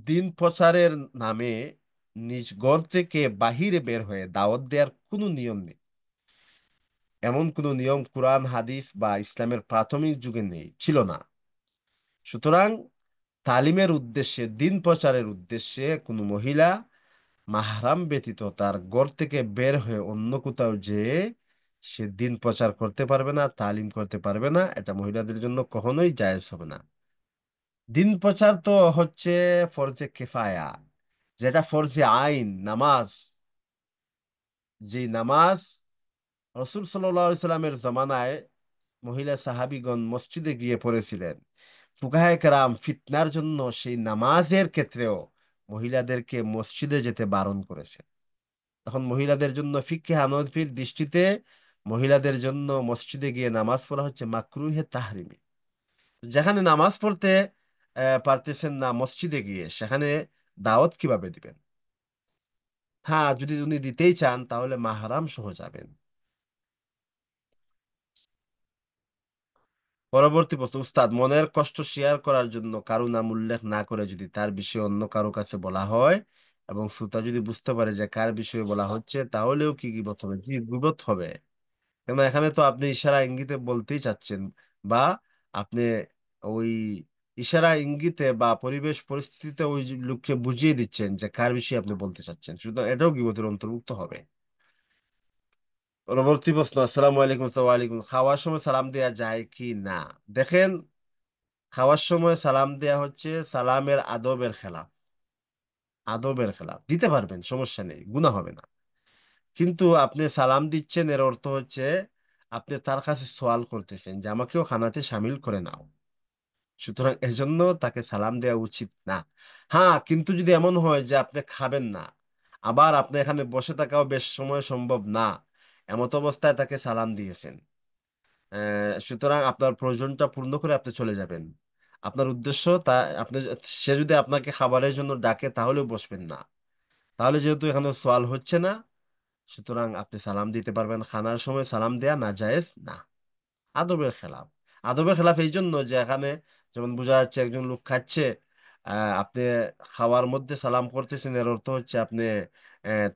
দিন প্রচারের নামে নিজ ঘর থেকে বাহিরে বের হয়ে দাওয়াত দেওয়ার কোনো নিয়ম নেই। এমন কোনো নিয়ম কুরআন হাদিস বা ইসলামের প্রাথমিক যুগে নেই, ছিল না। সুতরাং তালিমের উদ্দেশ্যে, দিন প্রচারের উদ্দেশ্যে কোনো মহিলা মাহরাম ব্যতীত তার ঘর থেকে বের হয়ে অন্য কোথাও যেয়ে সে দিন প্রচার করতে পারবে না, তালিম করতে পারবে না। এটা মহিলাদের জন্য কখনোই জায়েজ হবে না। দিন প্রচার তো হচ্ছে ফরজে কেফায়া, যেটা ফরজে আইন, নামাজ। যে নামাজ রসুল সাল্লামের জমানায় মহিলা সাহাবিগণ মসজিদে গিয়ে পড়েছিলেন, ফুকাহায়ে কেরাম ফিতনার জন্য সেই নামাজের ক্ষেত্রেও মহিলাদেরকে মসজিদে যেতে বারণ করেছে। তখন মহিলাদের জন্য ফিকহে হানাফির দৃষ্টিতে মহিলাদের জন্য মসজিদে গিয়ে নামাজ পড়া হচ্ছে মাকরুহে তাহরিমি। যেখানে নামাজ পড়তে পারতেছেন না মসজিদে গিয়ে, সেখানে দাওয়াত কিভাবে দিবেন? হ্যাঁ, যদি উনি দিতেই চান তাহলে মাহরাম সহ যাবেন। পরবর্তী প্রশ্ন। উস্তাদ, মনের কষ্ট শেয়ার করার জন্য কারো নাম উল্লেখ না করে যদি তার বিষয়ে অন্য কারো কাছে বলা হয় এবং শ্রোতা যদি বুঝতে পারে যে কার বিষয়ে বলা হচ্ছে, তাহলেও কি গীবত হবে? জি, গীবত হবে। কেন, এখানে তো আপনি ইশারা ইঙ্গিতে বলতেই চাচ্ছেন, বা আপনি ওই ইশারা ইঙ্গিতে বা পরিবেশ পরিস্থিতিতে ওই যে লোককে বুঝিয়ে দিচ্ছেন যে কার বিষয়ে আপনি বলতে চাচ্ছেন, সুতরাং এটাও গীবতের অন্তর্ভুক্ত হবে। পরবর্তী প্রশ্ন। আসসালামু আলাইকুম। ওয়ালাইকুম। খাওয়ার সময় সালাম দেওয়া যায় কি না? দেখেন, খাওয়ার সময় সালাম দেয়া হচ্ছে সালামের আদবের খেলাফ। আদবের খেলাফ দিতে পারবেন, সমস্যা নেই, গুনাহ হবে না। কিন্তু আপনি সালাম দিচ্ছেন, এর অর্থ হচ্ছে আপনি তার কাছে সওয়াল করতেছেন যে আমাকেও খানাতে শামিল করে নাও। সুতরাং এজন্য তাকে সালাম দেওয়া উচিত না। হ্যাঁ, কিন্তু যদি এমন হয় যে আপনি খাবেন না, আবার আপনি এখানে বসে থাকাও বেশ সময় সম্ভব না, এমত অবস্থায় তাকে সালাম দিয়েছেন, সুতরাং আপনার প্রয়োজনটা পূর্ণ করে আপনি চলে যাবেন। আপনার উদ্দেশ্য তা, আপনি, সে যদি আপনাকে খাবারের জন্য ডাকে তাহলেও বসবেন না। তাহলে যেহেতু এখানে সোয়াল হচ্ছে না, সুতরাং আপনি সালাম দিতে পারবেন। খানার সময় সালাম দেয়া না জায়েজ না। আদবের খেলাফ। আদবের খেলাফ এই জন্য যে এখানে যেমন বোঝা যাচ্ছে একজন লোক খাচ্ছে, আপনি খাওয়ার মধ্যে সালাম করতেছেন, এর অর্থ হচ্ছে আপনি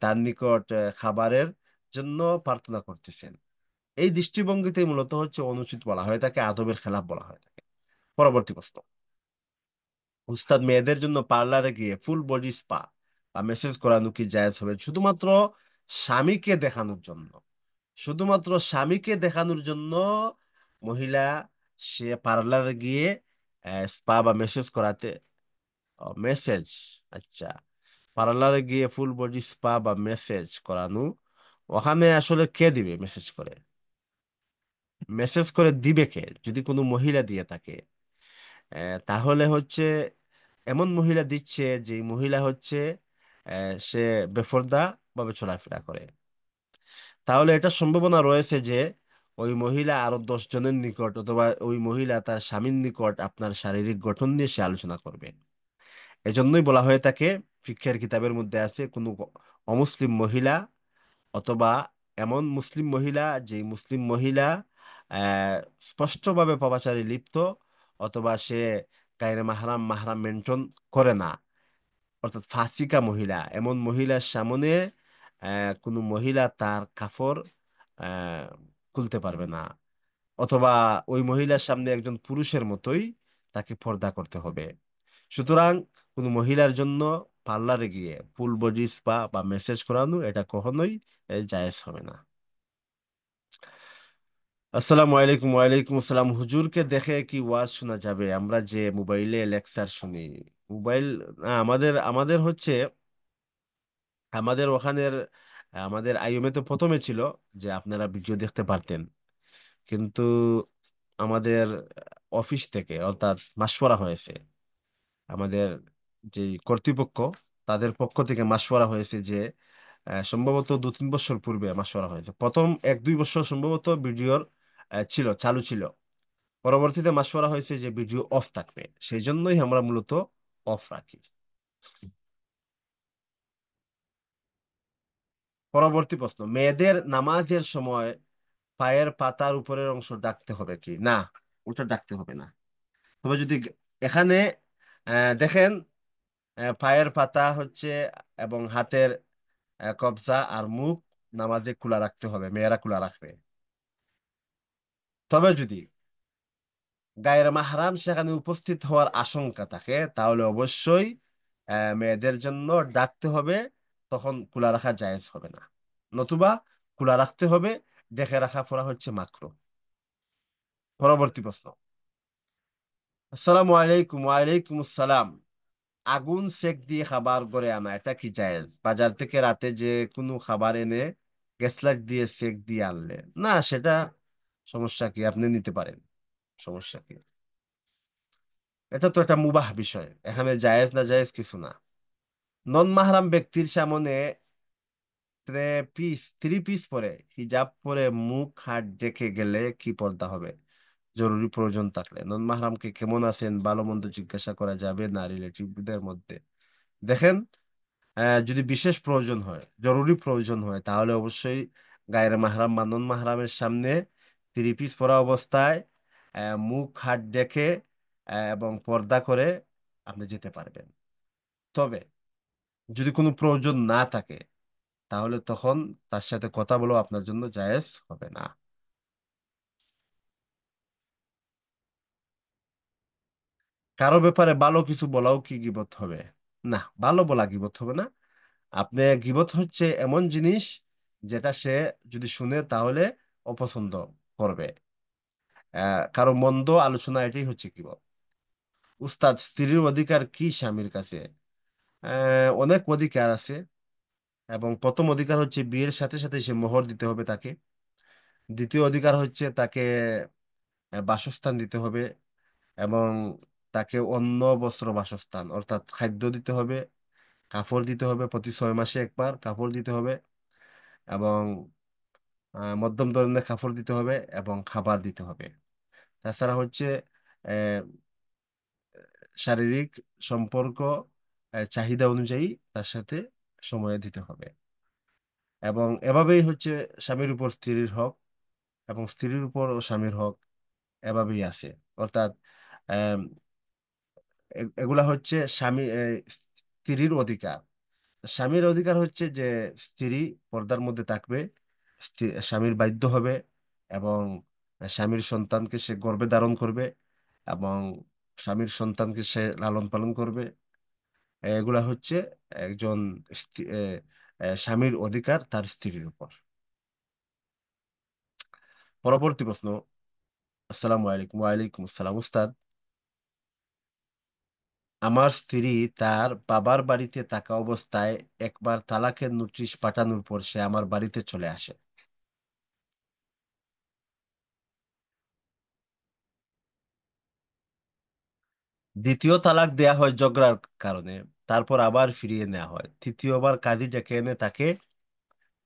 তার নিকট খাবারের জন্য প্রার্থনা করতেছেন। এই দৃষ্টিভঙ্গিতে মূলত হচ্ছে অনুচিত বলা হয়, তাকে আদবের খেলাফ বলা হয় থাকে। পরবর্তী প্রশ্ন। উস্তাদ, মেয়েদের জন্য পার্লারে গিয়ে ফুল বডি স্পা বা মেসেজ করানো কি জায়েজ হবে শুধুমাত্র স্বামীকে দেখানোর জন্য? শুধুমাত্র স্বামীকে দেখানোর জন্য মহিলা সে পার্লারে গিয়ে স্পা বা মেসেজ করাতে, মেসেজ, আচ্ছা, পার্লারে গিয়ে ফুল বডি স্পা বা মেসেজ করানো, ওখানে আসলে কে দিবে মেসেজ করে? মেসেজ করে দিবে কে? যদি কোনো মহিলা দিয়ে থাকে, তাহলে হচ্ছে এমন মহিলা দিচ্ছে যে মহিলা হচ্ছে সে বেপরদা ভাবে চলাফেরা করে। তাহলে এটা সম্ভাবনা রয়েছে যে ওই মহিলা আরো 10 জনের নিকট অথবা ওই মহিলা তার স্বামীর নিকট আপনার শারীরিক গঠন নিয়ে সে আলোচনা করবে। এজন্যই বলা হয়ে থাকে, ফিকহের কিতাবের মধ্যে আছে, কোনো অমুসলিম মহিলা অথবা এমন মুসলিম মহিলা যে মুসলিম মহিলা আহ স্পষ্টভাবে পাপাচারে লিপ্ত, অথবা সে গায়রে মাহরাম মাহরাম মেনটেন করে না, অর্থাৎ ফাসিকা মহিলা, এমন মহিলার সামনে কোনো মহিলা তার কাপড় আহ খুলতে পারবে না, অথবা ওই মহিলার সামনে একজন পুরুষের মতোই তাকে পর্দা করতে হবে। সুতরাং কোনো মহিলার জন্য পার্লারে গিয়ে ফুল বডি স্পা বা মেসেজ করানো এটা কখনোই জায়েজ হবে না। আসসালামু আলাইকুম। ওয়ালাইকুম আসসালাম। হুজুরকে দেখে কি ওয়াজ শোনা যাবে? আমরা যে মোবাইলে লেকচার শুনি, মোবাইল না, আমাদের আমাদের হচ্ছে আমাদের ওখানের, আমাদের আইএমএ তো প্রথমে ছিল যে আপনারা ভিডিও দেখতে পারতেন, কিন্তু আমাদের অফিস থেকে অর্থাৎ মাশওয়ারা হয়েছে, আমাদের যে কর্তৃপক্ষ তাদের পক্ষ থেকে মাশওয়ারা হয়েছে যে সম্ভবত 2-3 বছর পূর্বে মাশওয়ারা হয়েছে, প্রথম 1-2 বছর সম্ভবত ভিডিওর ছিল, চালু ছিল। পরবর্তীতে মাশওয়ারা হয়েছে যে ভিডিও অফ থাকবে, সেই জন্যই আমরা মূলত অফ রাখি। পরবর্তী প্রশ্ন। মেয়েদের নামাজের সময় পায়ের পাতার উপরের অংশ ডাকতে হবে কি না? ওটা ডাকতে হবে না। তবে যদি এখানে দেখেন, পায়ের পাতা হচ্ছে এবং হাতের কবজা আর মুখ নামাজে খোলা রাখতে হবে, মেয়েরা খোলা রাখবে। তবে যদি গায়ের মাহরাম সেখানে উপস্থিত হওয়ার আশঙ্কা থাকে তাহলে অবশ্যই মেয়েদের জন্য ডাকতে হবে, তখন খোলা রাখা জায়েজ হবে না। নতুবা খোলা রাখতে হবে, দেখে রাখা পড়া হচ্ছে মাকরুহ। পরবর্তী প্রশ্ন। আসসালামু আলাইকুম। ওয়ালাইকুম আসসালাম। আগুন সেক দিয়ে খাবার করে আনা এটা কি জায়েজ? বাজার থেকে রাতে যে কোনো খাবার এনে গ্যাস লাইট দিয়ে সেক দিয়ে আনলে, না সেটা সমস্যা কি? আপনি নিতে পারেন, সমস্যা কি? এটা তো একটা মুবাহ বিষয়, এখানে জায়েজ না জায়েজ কিছু না। নন মাহরাম ব্যক্তির সামনে থ্রি পিস পরে হিজাব পরে মুখ হাত ডেকে গেলে কি পর্দা হবে? জরুরি প্রয়োজন থাকলে নন মাহরামকে কেমন আছেন ভালো মন্দ জিজ্ঞাসা করা যাবে না রিলেটিভদের মধ্যে? দেখেন, যদি বিশেষ প্রয়োজন হয়, জরুরি প্রয়োজন হয়, তাহলে অবশ্যই গায়ের মাহরাম বা নন মাহরামের সামনে থ্রি পিস পরা অবস্থায় মুখ হাত ডেকে এবং পর্দা করে আপনি যেতে পারবেন। তবে যদি কোনো প্রয়োজন না থাকে তাহলে তখন তার সাথে কথা বলো আপনার জন্য জায়েজ হবে না। কারো ব্যাপারে ভালো কিছু বলাও কি গীবত হবে? না, ভালো বলা গীবত হবে না। আপনি, গীবত হচ্ছে এমন জিনিস যেটা সে যদি শুনে তাহলে অপছন্দ করবে। কারো মন্দ আলোচনা, এটাই হচ্ছে গীবত। উস্তাদ, স্ত্রীর অধিকার কি স্বামীর কাছে? অনেক অধিকার আছে, এবং প্রথম অধিকার হচ্ছে বিয়ের সাথে সাথে সে মোহর দিতে হবে তাকে। দ্বিতীয় অধিকার হচ্ছে তাকে বাসস্থান দিতে হবে, এবং তাকে অন্ন বস্ত্র বাসস্থান অর্থাৎ খাদ্য দিতে হবে, কাপড় দিতে হবে, প্রতি 6 মাসে একবার কাপড় দিতে হবে, এবং মধ্যম ধরনের কাপড় দিতে হবে এবং খাবার দিতে হবে। তাছাড়া হচ্ছে আহ, শারীরিক সম্পর্ক চাহিদা অনুযায়ী তার সাথে সময় দিতে হবে। এবং এভাবেই হচ্ছে স্বামীর উপর স্ত্রীর হক এবং স্ত্রীর উপর ও স্বামীর হক এভাবেই আছে। অর্থাৎ আম, এগুলা হচ্ছে স্ত্রীর অধিকার। স্বামীর অধিকার হচ্ছে যে স্ত্রী পর্দার মধ্যে থাকবে, স্বামীর বাধ্য হবে, এবং স্বামীর সন্তানকে সে গর্ভে ধারণ করবে, এবং স্বামীর সন্তানকে সে লালন পালন করবে। এগুলা হচ্ছে একজন স্বামীর অধিকার তার স্ত্রীর উপর। পরবর্তী প্রশ্ন। আসসালামু আলাইকুম। ওয়ালাইকুম আসসালাম উস্তাদ। আমার স্ত্রী তার বাবার বাড়িতে থাকা অবস্থায় একবার তালাকের নোটিশ পাঠানোর পর সে আমার বাড়িতে চলে আসে। দ্বিতীয় তালাক দেয়া হয় ঝগড়ার কারণে, তারপর আবার ফিরিয়ে নেওয়া হয়। তৃতীয়বার কাজী ডেকে এনে তাকে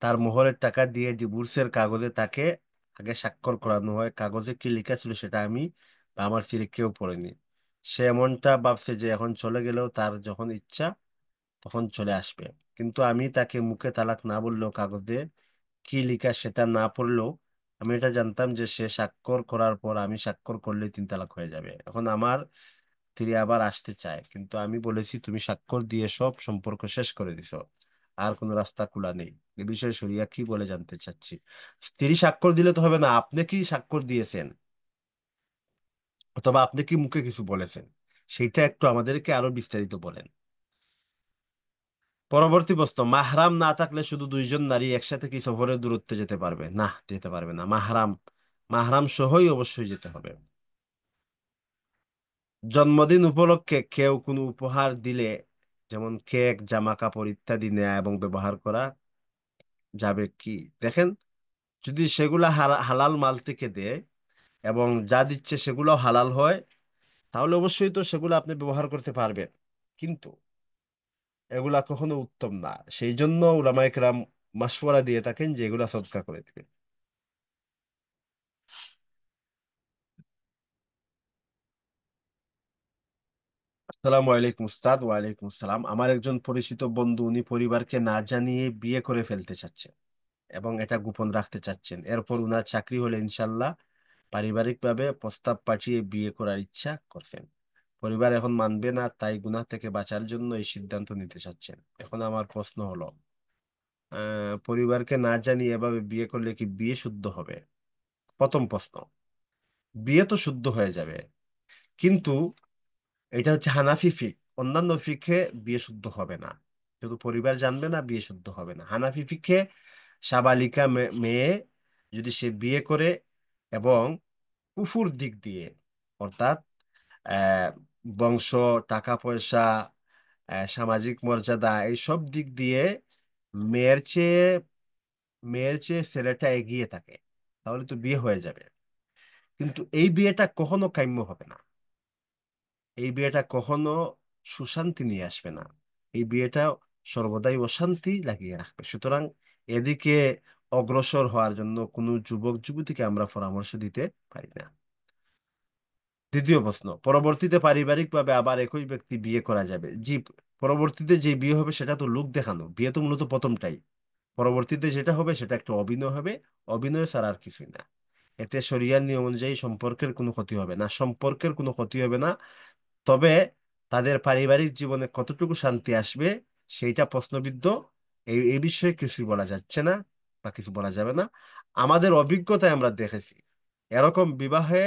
তার মোহরের টাকা দিয়ে ডিভোর্সের কাগজে তাকে আগে স্বাক্ষর করানো হয়। কাগজে কি লেখা ছিল সেটা আমি বা আমার স্ত্রী কেউ পড়েনি। সে এমনটা ভাবছে যে এখন চলে গেলেও তার যখন ইচ্ছা তখন চলে আসবে। কিন্তু আমি তাকে মুখে তালাক না বললেও কাগজে কি লেখা সেটা না পড়লেও আমি এটা জানতাম যে সে স্বাক্ষর করার পর আমি স্বাক্ষর করলে 3 তালাক হয়ে যাবে। এখন আমার স্ত্রী আবার আসতে চায়, কিন্তু আমি বলেছি তুমি স্বাক্ষর দিয়ে সব সম্পর্ক শেষ করে দিছো, আর কোনো রাস্তা খোলা নেই। এ বিষয়ে শরিয়া কি বলে জানতে চাচ্ছি। স্ত্রী স্বাক্ষর দিলে তো হবে না, আপনি কি স্বাক্ষর দিয়েছেন অথবা আপনি কি মুখে কিছু বলেছেন, সেইটা একটু আমাদেরকে আরো বিস্তারিত বলেন। পরবর্তী প্রশ্ন। মাহরাম না থাকলে শুধু দুইজন নারী একসাথে কি সফরের দূরত্বে যেতে পারবে? না, যেতে পারবে না। মাহরাম, মাহরাম সহই অবশ্যই যেতে হবে। জন্মদিন উপলক্ষে কেউ কোনো উপহার দিলে, যেমন কেক, জামা কাপড় ইত্যাদি নেয়া এবং ব্যবহার করা যাবে কি? দেখেন, যদি সেগুলা হালাল মাল থেকে দেয় এবং যা দিচ্ছে সেগুলো হালাল হয়, তাহলে অবশ্যই তো সেগুলো আপনি ব্যবহার করতে পারবেন। কিন্তু এগুলা কখনো উত্তম না, সেই জন্য উলামায়ে কেরাম মাশওয়ারা দিয়ে থাকেন যে এগুলা সদকা করে দিবেন। আসসালামু আলাইকুম উস্তাদ। ওয়ালাইকুম আসসালাম। আমার একজন পরিচিত বন্ধু, উনি পরিবারকে না জানিয়ে বিয়ে করে ফেলতে চাচ্ছেন এবং এটা গোপন রাখতে চাচ্ছেন। এরপর উনার চাকরি হলে ইনশাল্লাহ পারিবারিকভাবে প্রস্তাব পাঠিয়ে বিয়ে করার ইচ্ছা করছেন। পরিবার এখন মানবে না, তাই গুনাহ থেকে বাঁচার জন্য এই সিদ্ধান্ত নিতে চাচ্ছেন। এখন আমার প্রশ্ন হলো, পরিবারকে না জানিয়ে এভাবে বিয়ে করলে কি বিয়ে শুদ্ধ হবে? প্রথম প্রশ্ন, বিয়ে তো শুদ্ধ হয়ে যাবে, কিন্তু এটা হচ্ছে হানাফি ফিক। অন্যান্য ফিকে বিয়ে শুদ্ধ হবে না, শুধু পরিবার জানবে না বিয়ে শুদ্ধ হবে না। হানাফি ফিকে সাবালিকা মেয়ে যদি সে বিয়ে করে এবং কুফুর দিক দিয়ে, অর্থাৎ আহ বংশ, টাকা পয়সা, সামাজিক মর্যাদা, এই সব দিক দিয়ে মেয়ের চেয়ে মেয়ের চেয়ে ছেলেটা এগিয়ে থাকে, তাহলে তো বিয়ে হয়ে যাবে। কিন্তু এই বিয়েটা কখনো কাম্য হবে না, এই বিয়েটা কখনো সুশান্তি নিয়ে আসবে না, এই বিয়েটা সর্বদাই অশান্তি লাগিয়ে রাখবে। সুতরাং এদিকে অগ্রসর হওয়ার জন্য কোনো যুবক যুবতীকে আমরা পরামর্শ দিতে পারি না। দ্বিতীয় প্রশ্ন, পরবর্তীতে পারিবারিকভাবে আবার একই ব্যক্তি বিয়ে করা যাবে? জি, পরবর্তীতে যে বিয়ে হবে সেটা তো লোক দেখানো, বিয়ে তো মূলত প্রথমটাই। পরবর্তীতে যেটা হবে সেটা একটা অভিনয় হবে, অভিনয় ছাড়া আর কিছুই না। এতে শরিয়ার নিয়ম অনুযায়ী সম্পর্কের কোনো ক্ষতি হবে না, সম্পর্কের কোনো ক্ষতি হবে না। তবে তাদের পারিবারিক জীবনে কতটুকু শান্তি আসবে সেইটা প্রশ্নবিদ্ধ। এই বিষয়ে কিছুই বলা যাচ্ছে না বা কিছু বলা যাবে না। আমাদের অভিজ্ঞতায় আমরা দেখেছি এরকম বিবাহে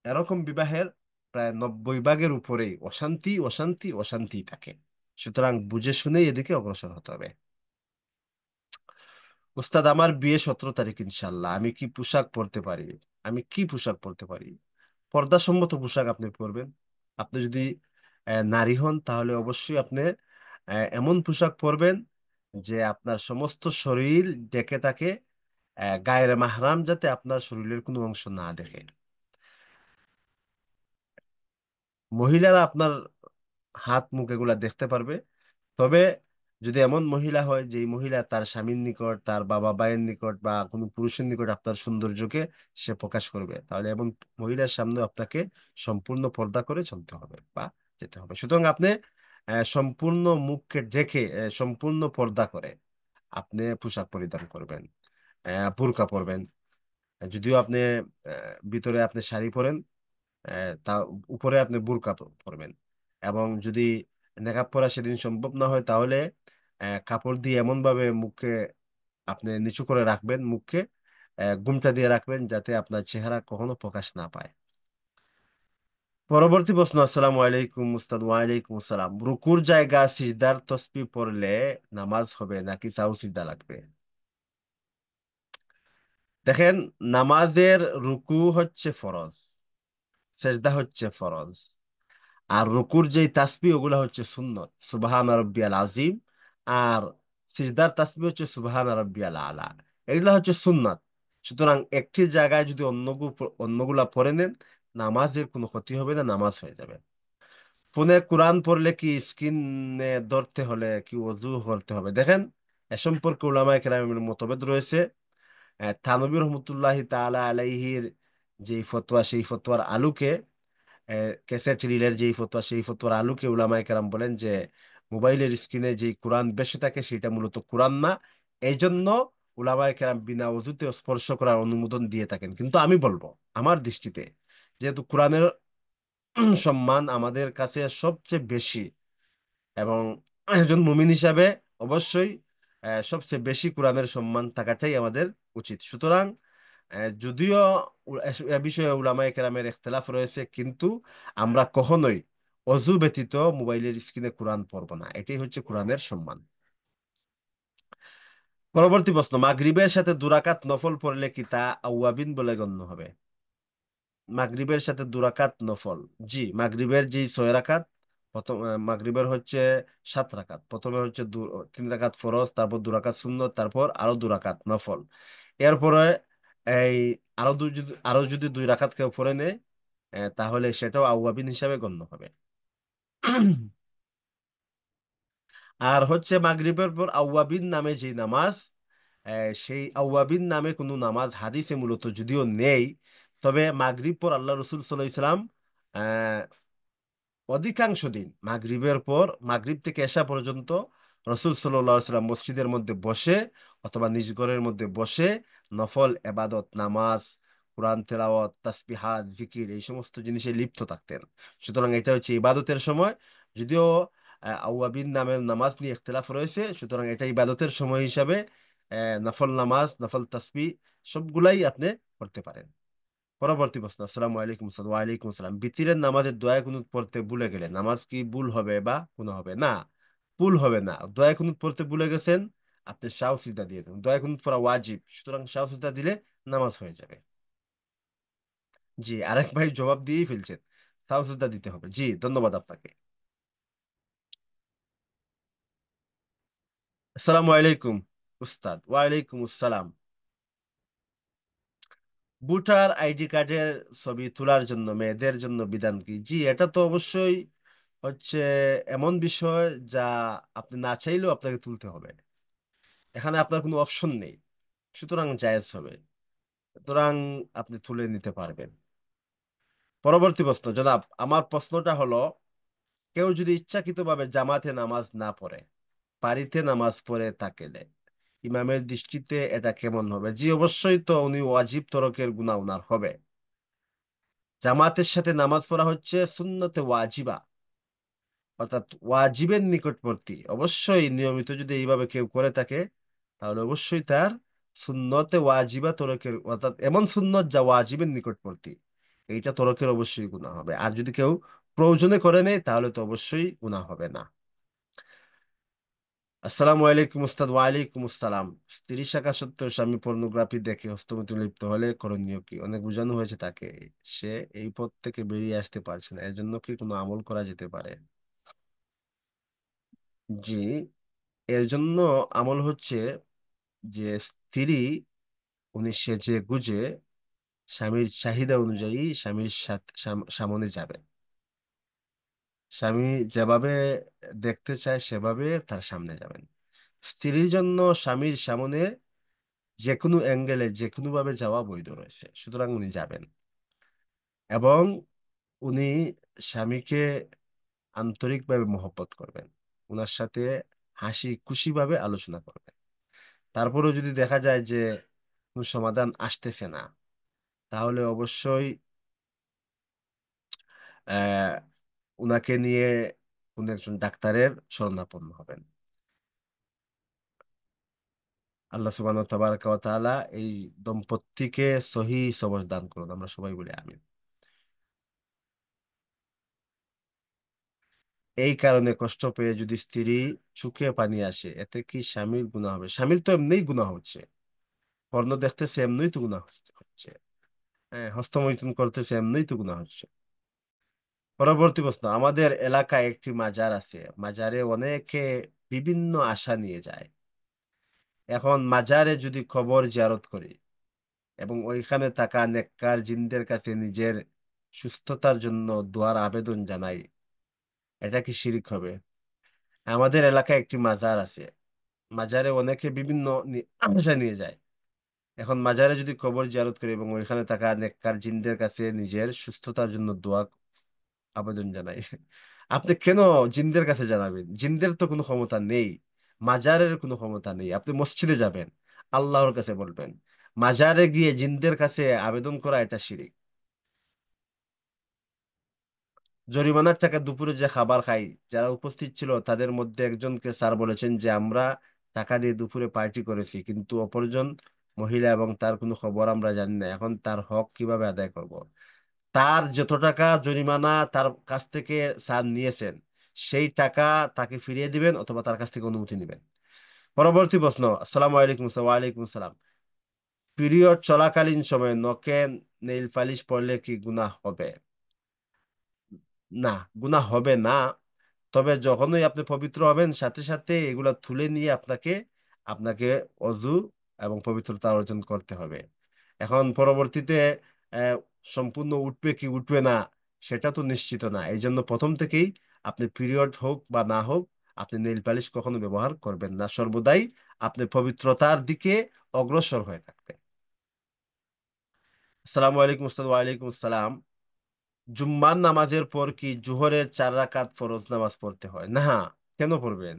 এরকম বিবাহের প্রায় 90 ভাগের উপরেই অশান্তি অশান্তি অশান্তি থাকে। সুতরাং বুঝে শুনে এদিকে অগ্রসর হতে হবে। উস্তাদ, আমার বিয়ে 17 তারিখ ইনশাল্লাহ, আমি কি পোশাক পরতে পারি? আমি কি পোশাক পরতে পারি? পর্দাসম্মত পোশাক আপনি পরবেন। আপনি যদি নারী হন তাহলে অবশ্যই আপনি এমন পোশাক পরবেন যে আপনার সমস্ত শরীর ঢেকে থাকে, গায়ের মাহরাম যাতে আপনার শরীরের কোনো অংশ না দেখে। মহিলারা আপনার হাত মুখ এগুলা দেখতে পারবে, তবে যদি এমন মহিলা হয় যে এই মহিলা তার স্বামীর নিকট, তার বাবা ভাইয়ের নিকট বা কোনো পুরুষের নিকট আপনার সৌন্দর্যকে সে প্রকাশ করবে, তাহলে এমন মহিলার সামনে আপনাকে সম্পূর্ণ পর্দা করে চলতে হবে বা যেতে হবে। সুতরাং আপনি সম্পূর্ণ মুখকে ঢেকে সম্পূর্ণ পর্দা করে আপনি পোশাক পরিধান করবেন, বোরকা পরবেন। যদিও আপনি ভিতরে আপনি শাড়ি পরেন, তা উপরে আপনি বোরকা পরবেন। এবং যদি নেকাব পরা সেদিন সম্ভব না হয়, তাহলে কাপড় দিয়ে এমন ভাবে মুখকে আপনি নিচু করে রাখবেন, মুখকে ঘুমটা দিয়ে রাখবেন, যাতে আপনার চেহারা কখনো প্রকাশ না পায়। পরবর্তী প্রশ্ন। আসসালামু আলাইকুম উস্তাদ। ওয়ালাইকুম আসসালাম। রুকুর জায়গা সিজদার তসবি পড়লে নামাজ হবে নাকি তাও সিজদা লাগবে? দেখেন, নামাজের রুকু হচ্ছে ফরজ, সেজদা হচ্ছে ফরজ। আর রুকুর যেই তাসবিহ ওগুলা হচ্ছে সুন্নত, সুবহান রাব্বিয়াল আজিম। আর সিজদার তাসবিহ হচ্ছে সুবহান রাব্বিয়াল আলা। এগুলা হচ্ছে সুন্নাত। সুতরাং একটি জায়গায় যদি অন্যগুলা পড়ে নেন, নামাজের কোনো ক্ষতি হবে না, নামাজ হয়ে যাবে। ফোনে কোরআন পড়লে কি স্ক্রিনে ধরতে হলে কি ওযু করতে হবে? দেখেন, এ সম্পর্কে উলামায়ে কেরামের মতভেদ রয়েছে। থানবী রহমতুল্লাহি তাআলা আলাইহির যেই ফতোয়া, সেই ফতোয়ার আলোকে, ক্যাসেট রিলের যেই ফতোয়া, সেই ফতোয়ার আলোকে উলামায়ে কেরাম বলেন যে মোবাইলের স্ক্রিনে যেই কোরআন বেশি থাকে সেটা মূলত কোরআন না। এই জন্য উলামায়ে কেরাম বিনা ওযুতে স্পর্শ করার অনুমোদন দিয়ে থাকেন। কিন্তু আমি বলবো, আমার দৃষ্টিতে যেহেতু কোরআনের সম্মান আমাদের কাছে সবচেয়ে বেশি, এবং একজন মুমিন হিসাবে অবশ্যই সবচেয়ে বেশি কোরআনের সম্মান থাকাটাই আমাদের উচিত। সুতরাং যদিও এ বিষয়ে উলামায়ে কেরামের ইখতিলাফ রয়েছে, কিন্তু আমরা কখনোই অজু ব্যতীত মোবাইলের স্ক্রিনে কোরআন পড়বো না, এটাই হচ্ছে কোরআনের সম্মান। পরবর্তী প্রশ্ন। মাগরিবের সাথে দুরাকাত নফল পড়লে কি তা আউয়াবিন বলে গণ্য হবে? মাগরিবের সাথে দুরাকাত নফল, জি, মাগরিবের যে 6 রাকাত, প্রথম মাগরিবের হচ্ছে 7 রাকাত। প্রথমে হচ্ছে 3 রাকাত ফরজ, তারপর 2 রাকাত সুন্নত, তারপর আরো 2 রাকাত নফল। এরপরে এই আরো যদি 2 রাকাত কেউ পড়ে নেয়, তাহলে সেটাও আউয়াবিন হিসাবে গণ্য হবে। আর হচ্ছে মাগরিবের পর আউয়াবিন নামে যে নামাজ, সেই আউয়াবিন নামে কোনো নামাজ হাদিসে মূলত যদিও নেই, তবে মাগরিব পর আল্লাহ রসুল সাল্লাল্লাহু আলাইহি সাল্লাম অধিকাংশ দিন মাগরিবের পর, মাগরিব থেকে এশা পর্যন্ত রসুল সাল্লাল্লাহু আলাইহি সাল্লাম মসজিদের মধ্যে বসে অথবা নিজ ঘরের মধ্যে বসে নফল এবাদত, নামাজ, কোরআন তেলাওয়াত, তাসবিহাত, জিকির, এই সমস্ত জিনিসে লিপ্ত থাকতেন। সুতরাং এটা হচ্ছে ইবাদতের সময়। যদিও আউয়াবিন নামের নামাজ নিয়ে ইখতিলাফ রয়েছে, সুতরাং এটা ইবাদতের সময় হিসাবে নফল নামাজ, নফল তাসবিহ সবগুলাই আপনি করতে পারেন। পরবর্তী প্রশ্ন। আসসালামু আলাইকুম আসসালাম। ওয়ালাইকুম আসসালাম। বিতিরের নামাজের দোয়া কুনুত পড়তে ভুলে গেলে নামাজ কি ভুল হবে বা গুনাহ হবে? না, ভুল হবে না। দোয়া কুনুত পড়তে ভুলে গেছেন, আপনি সাও সিজদা দিয়ে দেন। দোয়া কুনুত পড়া ওয়াজিব, সুতরাং সাও সিজদা দিলে নামাজ হয়ে যাবে। জি, আরেক ভাই জবাব দিয়েই ফেলছেন, সাও সিজদা দিতে হবে। জি, ধন্যবাদ আপনাকে। আসসালামু আলাইকুম উস্তাদ। ওয়ালাইকুম আসসালাম। ভোটার আইডি কার্ডের ছবি তোলার জন্য মেয়েদের জন্য বিধান কি? জি, এটা তো অবশ্যই হচ্ছে এমন বিষয় যা আপনি না চাইলেও আপনাকে তুলতে হবে। এখানে আপনার কোনো অপশন নেই, সুতরাং জায়েজ হবে। সুতরাং আপনি তুলে নিতে পারবেন। পরবর্তী প্রশ্ন। জনাব, আমার প্রশ্নটা হলো, কেউ যদি ইচ্ছাকৃতভাবে জামাতে নামাজ না পড়ে, বাড়িতে নামাজ পড়ে থাকলে ইমামের দৃষ্টিতে এটা কেমন হবে? জি, অবশ্যই তো উনি ওয়াজিব তরকের গুনাহ উনার হবে। জামাতের সাথে নামাজ পড়া হচ্ছে সুন্নতে ওয়াজিবা, অর্থাৎ ওয়াজিবের নিকটবর্তী। অবশ্যই নিয়মিত যদি এইভাবে কেউ করে থাকে, তাহলে অবশ্যই তার সুন্নতে ওয়াজিবা তরকের, অর্থাৎ এমন সুন্নত যা ওয়াজিবের নিকটবর্তী, এইটা তরকের অবশ্যই গুনাহ হবে। আর যদি কেউ প্রয়োজনে করে নেয়, তাহলে তো অবশ্যই গুনাহ হবে না। আসসালামু আলাইকুম উস্তাদ। ওয়ালাইকুম আসসালাম। স্ত্রী শাখা সত্ত্বেও স্বামী পর্নোগ্রাফি দেখে হস্তমৈথুনে লিপ্ত হলে করণীয় কি? অনেক বোঝানো হয়েছে তাকে, সে এই পথ থেকে বেরিয়ে আসতে পারছে না, এর জন্য কি কোনো আমল করা যেতে পারে? জি, এর জন্য আমল হচ্ছে যে স্ত্রী, উনি সেজে গুজে স্বামীর চাহিদা অনুযায়ী স্বামীর সাথে সামনে যাবে। স্বামী যেভাবে দেখতে চায় সেভাবে তার সামনে যাবেন। স্ত্রীর জন্য স্বামীর সামনে যে কোনো অ্যাঙ্গেলে যে কোনো ভাবে যাওয়া বৈধ রয়েছে, সুতরাং উনি যাবেন। এবং উনি স্বামীকে আন্তরিকভাবে মহব্বত করবেন, ওনার সাথে হাসি খুশি ভাবে আলোচনা করবেন। তারপরেও যদি দেখা যায় যে কোনো সমাধান আসতেছে না, তাহলে অবশ্যই আহ উনাকে নিয়ে কোন একজন ডাক্তারের শরণাপন্ন হবেন। আল্লাহ সুবহানাহু তাবারাকা ওয়া তাআলা এই দম্পতিকে সহি সবর দান করুন, আমরা সবাই বলি আমিন। এই কারণে কষ্ট পেয়ে যদি স্ত্রী চোখে পানি আসে, এতে কি স্বামীর গুনাহ হবে? স্বামীর তো এমনিই গুনাহ হচ্ছে, পর্নো দেখতেছে এমনিই তো গুনাহ হচ্ছে, হ্যাঁ, হস্তমৈথুন করতেছে এমনিই তো গুনাহ হচ্ছে। পরবর্তী প্রশ্ন, আমাদের এলাকায় একটি মাজার আছে, মাজারে অনেকে বিভিন্ন আশা নিয়ে যায়। এখন মাজারে যদি কবর জিয়ারত করি এবং ওইখানে থাকা নেককার জিনদের কাছে নিজের সুস্থতার জন্য দোয়ার আবেদন জানাই, এটা কি শিরক হবে? আমাদের এলাকায় একটি মাজার আছে, মাজারে অনেকে বিভিন্ন আশা নিয়ে যায়। এখন মাজারে যদি কবর জিয়ারত করি এবং ওইখানে থাকা নেককার জিনদের কাছে নিজের সুস্থতার জন্য দোয়া আবেদন জানাই, আপনি কেন জিনদের কাছে জানাবেন? জিনদের তো কোনো ক্ষমতা নেই, মাজারের কোনো ক্ষমতা নেই। আপনি মসজিদে যাবেন, আল্লাহর কাছে বলবেন। মাজারে গিয়ে জিনদের কাছে আবেদন করা এটা শিরিক। জরিমানার টাকা দুপুরে যে খাবার খাই, যারা উপস্থিত ছিল তাদের মধ্যে একজনকে স্যার বলেছেন যে আমরা টাকা দিয়ে দুপুরে পার্টি করেছি, কিন্তু অপরজন মহিলা এবং তার কোনো খবর আমরা জানি না, এখন তার হক কিভাবে আদায় করব? তার যত টাকা জরিমানা তার কাছ থেকে স্যার নিয়েছেন, সেই টাকা তাকে ফিরিয়ে দিবেন অথবা তার কাছ থেকে অনুমতি নেবেন। পরবর্তী প্রশ্ন, আসসালামু আলাইকুম স্যার। ওয়ালাইকুম আসসালাম। পিরিয়ড চলাকালীন সময়ে নখে নেইল পালিশ পরলে কি গুনাহ হবে? না, গুনাহ হবে না। তবে যখনই আপনি পবিত্র হবেন, সাথে সাথে এগুলা তুলে নিয়ে আপনাকে আপনাকে অজু এবং পবিত্রতা অর্জন করতে হবে। এখন পরবর্তীতে আহ, সম্পূর্ণ উঠবে কি উঠবে না সেটা তো নিশ্চিত না, এই জন্য প্রথম থেকেই আপনি পিরিয়ড হোক বা না হোক, আপনি নেইল পালিশ কখনো ব্যবহার করবেন না। সর্বদাই আপনি পবিত্রতার দিকে অগ্রসর হয়ে থাকবেন। আসসালামু আলাইকুম উস্তাদ। ওয়ালাইকুম আসসালাম। জুম্মার নামাজের পর কি জোহরের 4 রাকাত ফরজ নামাজ পড়তে হয়? না। কেন পড়বেন?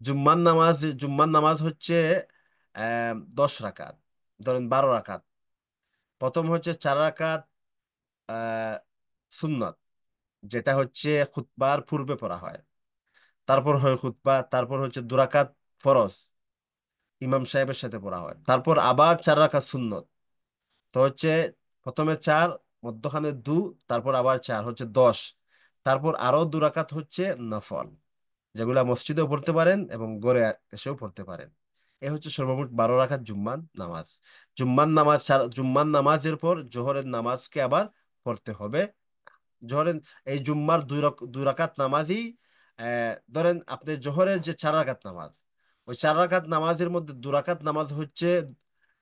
জুম্মার নামাজ হচ্ছে 10 রাকাত, ধরেন 12 রাকাত। প্রথম হচ্ছে 4 রাকাত আহ সুন্নত, যেটা হচ্ছে খুতবার পূর্বে পড়া হয়। তারপর হয় খুতবা, তারপর হচ্ছে 2 রাকাত ফরজ, ইমাম সাহেবের সাথে পড়া হয়। তারপর আবার 4 রাকাত সুন্নত। তো হচ্ছে প্রথমে 4, মধ্যখানে 2, তারপর আবার 4, হচ্ছে 10। তারপর আরো 2 রাকাত হচ্ছে নফল, যেগুলা মসজিদেও পড়তে পারেন এবং ঘরে এসেও পড়তে পারেন। এ হচ্ছে সর্বমোট 12 রাকাত জুম্মার নামাজ। জুম্মার নামাজের পর জোহরের নামাজকে আবার পড়তে হবে। জোহরের এই জুম্মার 2 রাকাত নামাজই, ধরেন আপনি জোহরের যে 4 রাকাত নামাজ, ওই 4 রাকাত নামাজের মধ্যে 2 রাকাত নামাজ হচ্ছে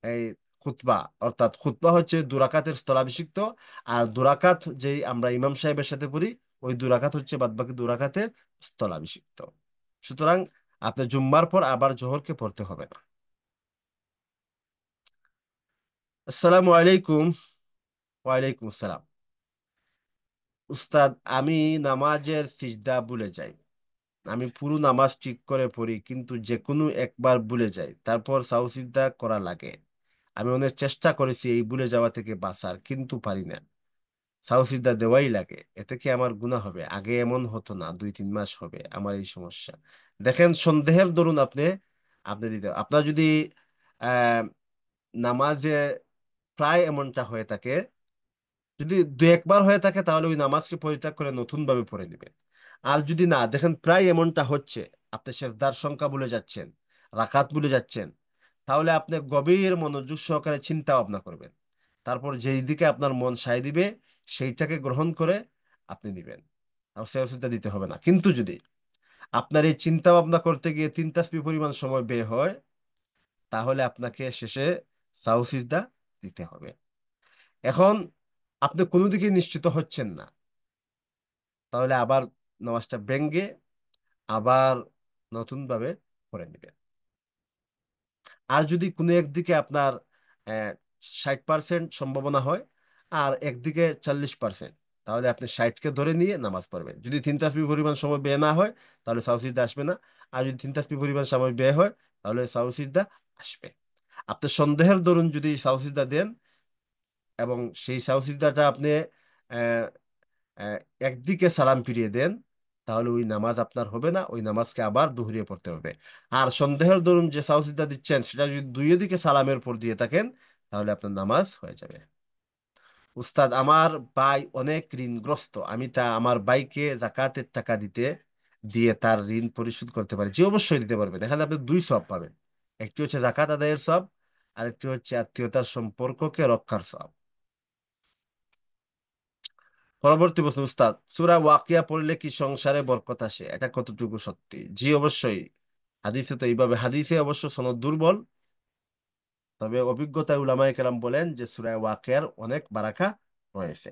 এই খুতবা, অর্থাৎ খুতবা হচ্ছে 2 রাকাতের স্থলাভিষিক্ত। আর 2 রাকাত যেই আমরা ইমাম সাহেবের সাথে পড়ি, ওই 2 রাকাত হচ্ছে বাদবাকি 2 রাকাতের স্থলাভিষিক্ত। সুতরাং আপনি জুম্মার পর আবার জোহরকে পড়তে হবে না। আসসালামু আলাইকুম। ওয়ালাইকুম আসসালাম। উস্তাদ, আমি নামাজের সিজদা ভুলে যাই। আমি পুরো নামাজ ঠিক করে পড়ি, কিন্তু যে কোনো একবার ভুলে যাই, তারপর সাহু সিজদা করা লাগে। আমি অনেক চেষ্টা করেছি এই ভুলে যাওয়া থেকে বাঁচার, কিন্তু পারি না। সাহু সিজদা দেওয়াই লাগে, এতে কি আমার গুনাহ হবে? আগে এমন হতো না, 2-3 মাস হবে আমার এই সমস্যা। দেখেন, সন্দেহের দরুন আপনি আপনি দিতে আপনার যদি আহ নামাজে প্রায় এমনটা হয়ে থাকে, যদি 2-1 বার হয়ে থাকে, তাহলে ওই নামাজকে পরিত্যাগ করে নতুন ভাবে পড়ে নেবেন। আর যদি না দেখেন প্রায় এমনটা হচ্ছে, আপনি সেজদার সংখ্যা ভুলে যাচ্ছেন, রাকাত ভুলে যাচ্ছেন, তাহলে আপনি গভীর মনোযোগ সহকারে চিন্তা ভাবনা করবেন। তারপর যেই দিকে আপনার মন সায় দিবে, সেইটাকে গ্রহণ করে আপনি নিবেন। আর সেটা দিতে হবে না। কিন্তু যদি আপনার এই চিন্তা ভাবনা করতে গিয়ে 3 তাসবিহ পরিমাণ সময় ব্যয় হয়, তাহলে আপনাকে শেষে সাহু সিজদা দিতে হবে। এখন আপনি কোনো দিকে নিশ্চিত হচ্ছেন না, তাহলে আবার নামাজটা ভেঙ্গে আবার নতুন ভাবে পড়ে নেবেন। আর যদি কোনো একদিকে আপনার 60% সম্ভাবনা হয় আর একদিকে 40%, তাহলে আপনি 60কে ধরে নিয়ে নামাজ পড়বেন। যদি 3 তাসবিহ পরিমাণ সময় ব্যয় না হয় তাহলে সাহু সিজদা আসবে না। আর যদি 3 তাসবিহ পরিমাণ সময় ব্যয় হয় তাহলে সাহু সিজদা আসবে। আপনি সন্দেহের দরুন যদি সাহু সিজদা দেন এবং সেই সাহু সিজদাটা আপনি আহ, আহ, একদিকে সালাম ফিরিয়ে দেন, তাহলে ওই নামাজ আপনার হবে না, ওই নামাজকে আবার দুহরিয়ে পড়তে হবে। আর সন্দেহের দরুন যে সাহু সিজদা দিচ্ছেন সেটা যদি দুই দিকে সালামের পর দিয়ে থাকেন তাহলে আপনার নামাজ হয়ে যাবে। উস্তাদ, আমার ভাই অনেক ঋণগ্রস্ত, আমি আমার ভাইকে জাকাতের টাকা দিয়ে তার ঋণ পরিশোধ করতে পারি? জি, অবশ্যই দিতে পারবেন। এখানে আপনি দুই সওয়াব পাবেন। একটি হচ্ছে জাকাত আদায়ের সওয়াব, আর একটি হচ্ছে আত্মীয়তার সম্পর্ককে রক্ষার সওয়াব। পরবর্তী প্রশ্ন উস্তাদ, সূরা ওয়াকিয়া পড়লে কি সংসারে বরকত আসে? এটা কতটুকু সত্যি? জি, অবশ্যই। হাদিসে তো এইভাবে, হাদিসে অবশ্য সনদ দুর্বল, তবে অভিজ্ঞতায় উলামায়ে কেরাম বলেন যে সূরা ওয়াকিয়ার অনেক বারাকা রয়েছে।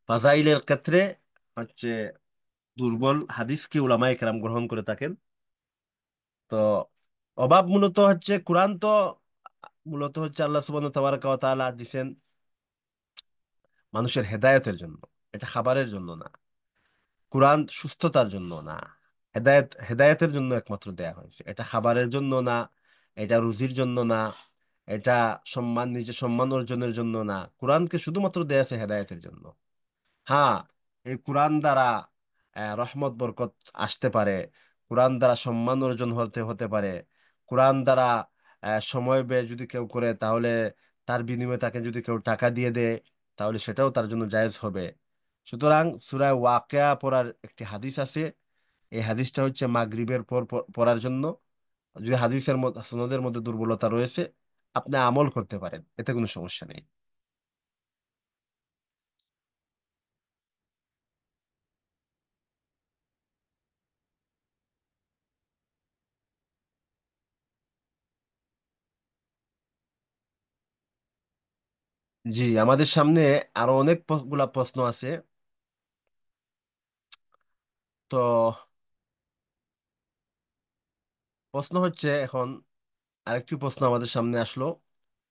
ফাজাইলের ক্ষেত্রে হচ্ছে দুর্বল হাদিসকে উলামায়ে কেরাম গ্রহণ করে থাকেন। তো অভাব মূলত হচ্ছে, কোরআন তো মূলত হচ্ছে আল্লাহ সুবহানাহু তাবারাকা ওয়া তাআলা দিবেন মানুষের হেদায়েতের জন্য, এটা খাবারের জন্য না। কোরআন সুস্থতার জন্য না, হেদায়েতের জন্য একমাত্র দেয়া হয়েছে। এটা খাবারের জন্য না, এটা রুজির জন্য না, এটা নিজের সম্মান অর্জনের জন্য না। কোরআনকে শুধুমাত্র দেয়া আছে হেদায়েতের জন্য। হ্যাঁ, এই কোরআন দ্বারা রহমত বরকত আসতে পারে, কোরআন দ্বারা সম্মান অর্জন হতে হতে পারে, কোরআন দ্বারা সময় ব্যয় যদি কেউ করে তাহলে তার বিনিময়ে তাকে যদি কেউ টাকা দিয়ে দেয় তাহলে সেটাও তার জন্য জায়েজ হবে। সুতরাং সূরা ওয়াকিয়া পড়ার একটি হাদিস আছে, এই হাদিসটা হচ্ছে মাগরিবের পর পড়ার জন্য। যদি হাদিসের মধ্যে সনদের মধ্যে দুর্বলতা রয়েছে, আপনি আমল করতে পারেন, এতে কোনো সমস্যা নেই। জি, আমাদের সামনে আরো অনেক গুলা প্রশ্ন আছে। তো প্রশ্ন হচ্ছে এখন, আরেকটি প্রশ্ন আমাদের সামনে আসলো।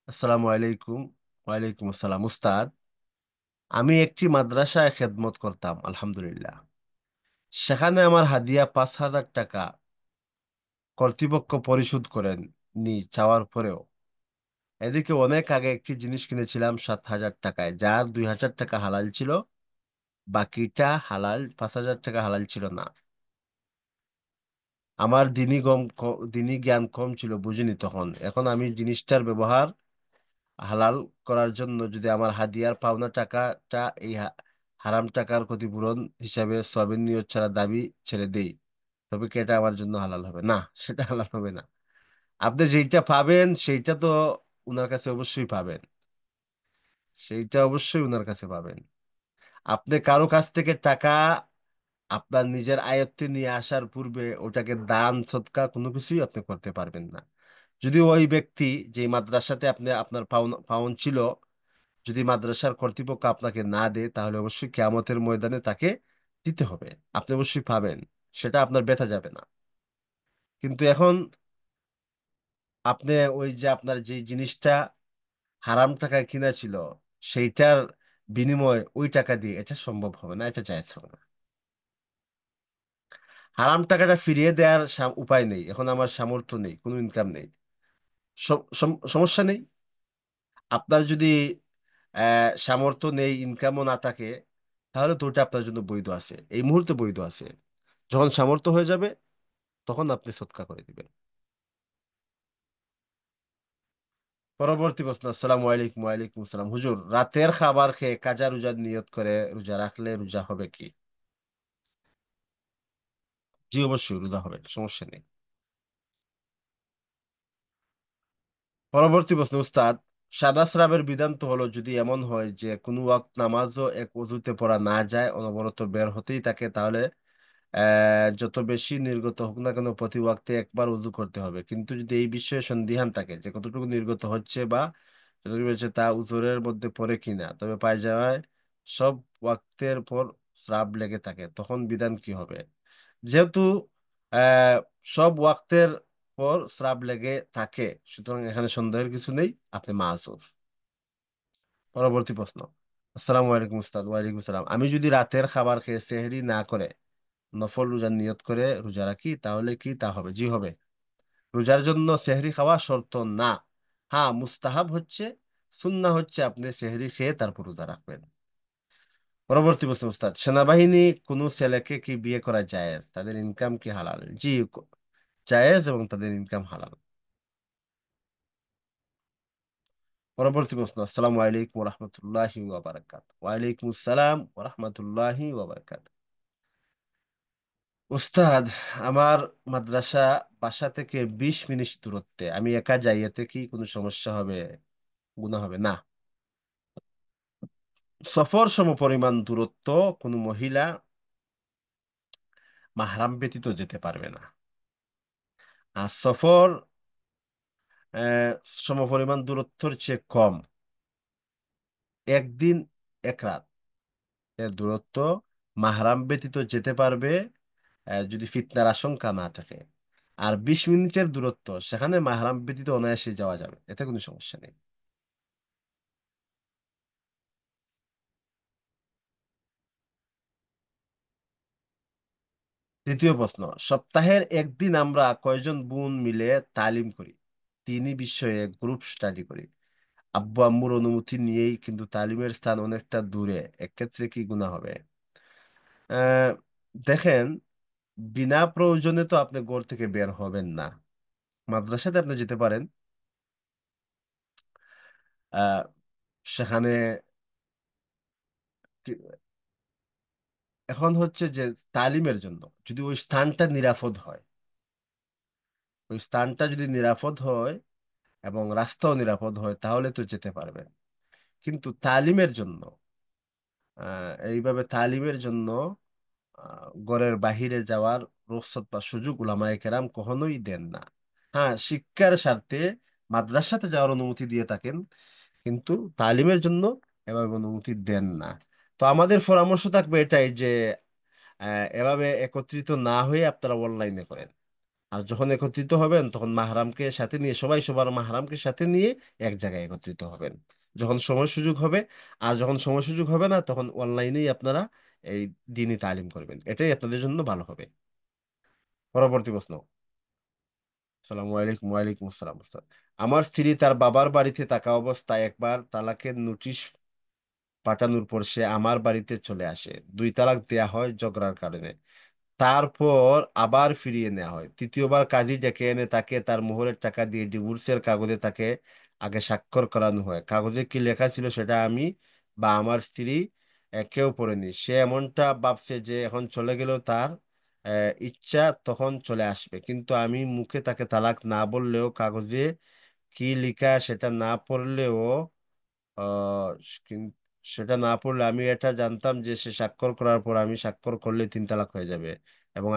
আসসালামু আলাইকুম। ওয়ালাইকুম আসসালাম। উস্তাদ, আমি একটি মাদ্রাসায় খেদমত করতাম, আলহামদুলিল্লাহ। সেখানে আমার হাদিয়া 5,000 টাকা কর্তৃপক্ষ পরিশোধ করেন নি চাওয়ার পরেও। এদিকে অনেক আগে একটি জিনিস কিনেছিলাম 7,000 টাকায়, যার 2,000 টাকা হালাল ছিল, বাকিটা হালাল, 5,000 টাকা হালাল ছিল না। আমার দিনই জ্ঞান কম ছিল, বুঝিনি তখন। এখন আমি জিনিসটার ব্যবহার হালাল করার জন্য যদি আমার হাদিয়ার পাওনা টাকাটা এই হারাম টাকার ক্ষতিপূরণ হিসাবে সয়াবিন নিয়ত ছাড়া দাবি ছেড়ে দেই, তবে কি এটা আমার জন্য হালাল হবে? না, সেটা হালাল হবে না। আপনি যেইটা পাবেন সেইটা তো উনার কাছে অবশ্যই পাবেন, সেইটা অবশ্যই উনার কাছে পাবেন। আপনি কারো কাছ থেকে টাকা আপনার নিজের আয়ত্তে নিয়ে আসার পূর্বে ওটাকে দান সদকা কোনো কিছুই আপনি করতে পারবেন না। যদি ওই ব্যক্তি, যে মাদ্রাসাতে আপনি আপনার পাউন ছিল, যদি মাদ্রাসার কর্তৃপক্ষ আপনাকে না দেয় তাহলে অবশ্যই কিয়ামতের ময়দানে তাকে দিতে হবে। আপনি অবশ্যই পাবেন, সেটা আপনার ব্যথা যাবে না। কিন্তু এখন আপনি ওই যে আপনার যে জিনিসটা হারাম টাকায় কিনা ছিল সেইটার বিনিময়ে ওই টাকা দিয়ে এটা সম্ভব হবে না, এটা জায়েজ হবে না। হারাম টাকাটা ফিরিয়ে দেওয়ার উপায় নেই, এখন আমার সামর্থ্য নেই, কোনো ইনকাম নেই। সমস্যা নেই। আপনার যদি সামর্থ্য নেই, ইনকামও না থাকে, তাহলে তো ওটা আপনার জন্য বৈধ আছে, এই মুহূর্তে বৈধ আছে। যখন সামর্থ্য হয়ে যাবে তখন আপনি সৎকা করে দিবেন। পরবর্তী প্রশ্ন। আসসালামু আলাইকুম। ওয়ালাইকুম আসসালাম। হুজুর, রাতের খাবার খেয়ে কাজা রোজার নিয়ত করে রোজা রাখলে রোজা হবে কি? জি, অবশ্যই রোজা হবে, সমস্যা নেই। পরবর্তী প্রশ্ন উস্তাদ, সাদা স্রাবের বিধান তো হলো যদি এমন হয় যে কোনো ওয়াক্ত নামাজও এক অজুতে পড়া না যায়, অনবরত বের হতেই থাকে, তাহলে যত বেশি নির্গত হোক না কেন প্রতি ওয়াক্তে একবার উযু করতে হবে। কিন্তু যদি এই বিষয়ে সন্দিহান থাকে যে কতটুকু নির্গত হচ্ছে বা যতটুকু হচ্ছে তা উযুরের মধ্যে পড়ে কিনা, তবে পায়জামায় সব ওয়াক্তের পর শ্রাব লেগে থাকে, তখন বিধান কি হবে? যেহেতু আহ সব ওয়াক্তের পর শ্রাব লেগে থাকে, সুতরাং এখানে সন্দেহের কিছু নেই, আপনি মাসুর। পরবর্তী প্রশ্ন। আসসালামু আলাইকুম উস্তাদ। ওয়ালাইকুম সালাম। আমি যদি রাতের খাবার খেয়ে সেহরি না করে নফল রোজার নিয়ত করে রোজা রাখি, তাহলে কি তা হবে? জি হবে। রোজার জন্য সেহরি খাওয়া শর্ত না। হ্যাঁ, মুস্তাহাব হচ্ছে, সুন্নাহ হচ্ছে আপনি সেহরি খেয়ে তারপর রোজা রাখবেন। পরবর্তী প্রশ্ন উস্তাদ, সেনাবাহিনী কোনো ছেলেকে কি বিয়ে করা জায়েজ? তাদের ইনকাম কি হালাল? জি, জায়েজ, এবং তাদের ইনকাম হালাল। পরবর্তী প্রশ্ন। আসসালামু আলাইকুম ওয়া রাহমাতুল্লাহি ওয়া বারাকাতুহু। ওয়া আলাইকুম আসসালাম ওয়া রাহমাতুল্লাহি ওয়া বারাকাতুহু। উস্তাদ, আমার মাদ্রাসা বাসা থেকে 20 মিনিট দূরত্বে, আমি একা যাই, এতে কি কোনো সমস্যা হবে? গুনাহ হবে না। সফর সমপরিমাণ দূরত্ব কোনো মহিলা মাহরাম ব্যতীত যেতে পারবে না। আর সফর আহ, সমপরিমাণ দূরত্বের চেয়ে কম, একদিন এক রাত এর দূরত্ব মাহরাম ব্যতীত যেতে পারবে, যদি ফিতনার আশঙ্কা না থাকে। আর 20 মিনিটের দূরত্ব, সেখানে মাহরাম ব্যতীত অনায়াসে যাওয়া যাবে, এতে কোনো সমস্যা নেই। তৃতীয় প্রশ্ন। সপ্তাহের একদিন আমরা কয়জন বোন মিলে তালিম করি? 3 বিষয়ে গ্রুপ স্টাডি করি। আব্বু আম্মুর অনুমতি নিয়েই, কিন্তু তালিমের স্থান অনেকটা দূরে, এক্ষেত্রে কি গুনাহ হবে? আহ দেখেন, বিনা প্রয়োজনে তো আপনি ঘর থেকে বের হবেন না। মাদ্রাসাতে আপনি যেতে পারেন। আহ সেখানে কি- এখন হচ্ছে যে তালিমের জন্য যদি ওই স্থানটা নিরাপদ হয়, ওই স্থানটা যদি নিরাপদ হয় এবং রাস্তাও নিরাপদ হয়, তাহলে তো যেতে পারবেন। কিন্তু তালিমের জন্য, এইভাবে তালিমের জন্য ঘরের বাহিরে যাওয়ার রুখসত বা সুযোগ উলামায়ে কেরাম কখনোই দেন না। হ্যাঁ, শিক্ষার স্বার্থে মাদ্রাসাতে যাওয়ার অনুমতি দিয়ে থাকেন, কিন্তু তালিমের জন্য এভাবে অনুমতি দেন না। তো আমাদের পরামর্শ থাকবে এটাই যে এভাবে একত্রিত না হয়ে আপনারা অনলাইনে করেন। আর যখন একত্রিত হবেন, তখন মাহরামকে সাথে নিয়ে, সবাই সবার মাহরামকে সাথে নিয়ে এক জায়গায় একত্রিত হবেন যখন সময় সুযোগ হবে। আর যখন সময় সুযোগ হবে না, তখন অনলাইনেই আপনারা এই দিনই তালিম করবেন, এটাই আপনাদের জন্য ভালো হবে। পরবর্তী প্রশ্ন। সালামু আলাইকুম। ওয়ালাইকুম আসসালাম উস্তাদ। আমার স্ত্রী তার বাবার বাড়িতে থাকা অবস্থায় একবার তালাকের নোটিশ পাঠানোর পর সে আমার বাড়িতে চলে আসে। 2 তালাক দেয়া হয় ঝগড়ার কারণে। তারপর আবার ফিরিয়ে নেওয়া হয়। তৃতীয়বার কাজী ডেকে এনে তাকে তার মোহরের টাকা দিয়ে ডিভোর্সের কাগজে তাকে আগে স্বাক্ষর করানো হয়। কাগজে কি লেখা ছিল সেটা আমি বা আমার স্ত্রী কেউ পড়েনি। সে এমনটা ভাবছে যে এখন চলে গেলেও তার ইচ্ছা তখন চলে আসবে, কিন্তু আমি মুখে তাকে তালাক না বললেও, কাগজে কি লেখা সেটা না পড়লেও, সেটা না পড়লে আমি এটা জানতাম যে সে স্বাক্ষর করার পর আমি স্বাক্ষর করলে 3 তালাক হয়ে যাবে, এবং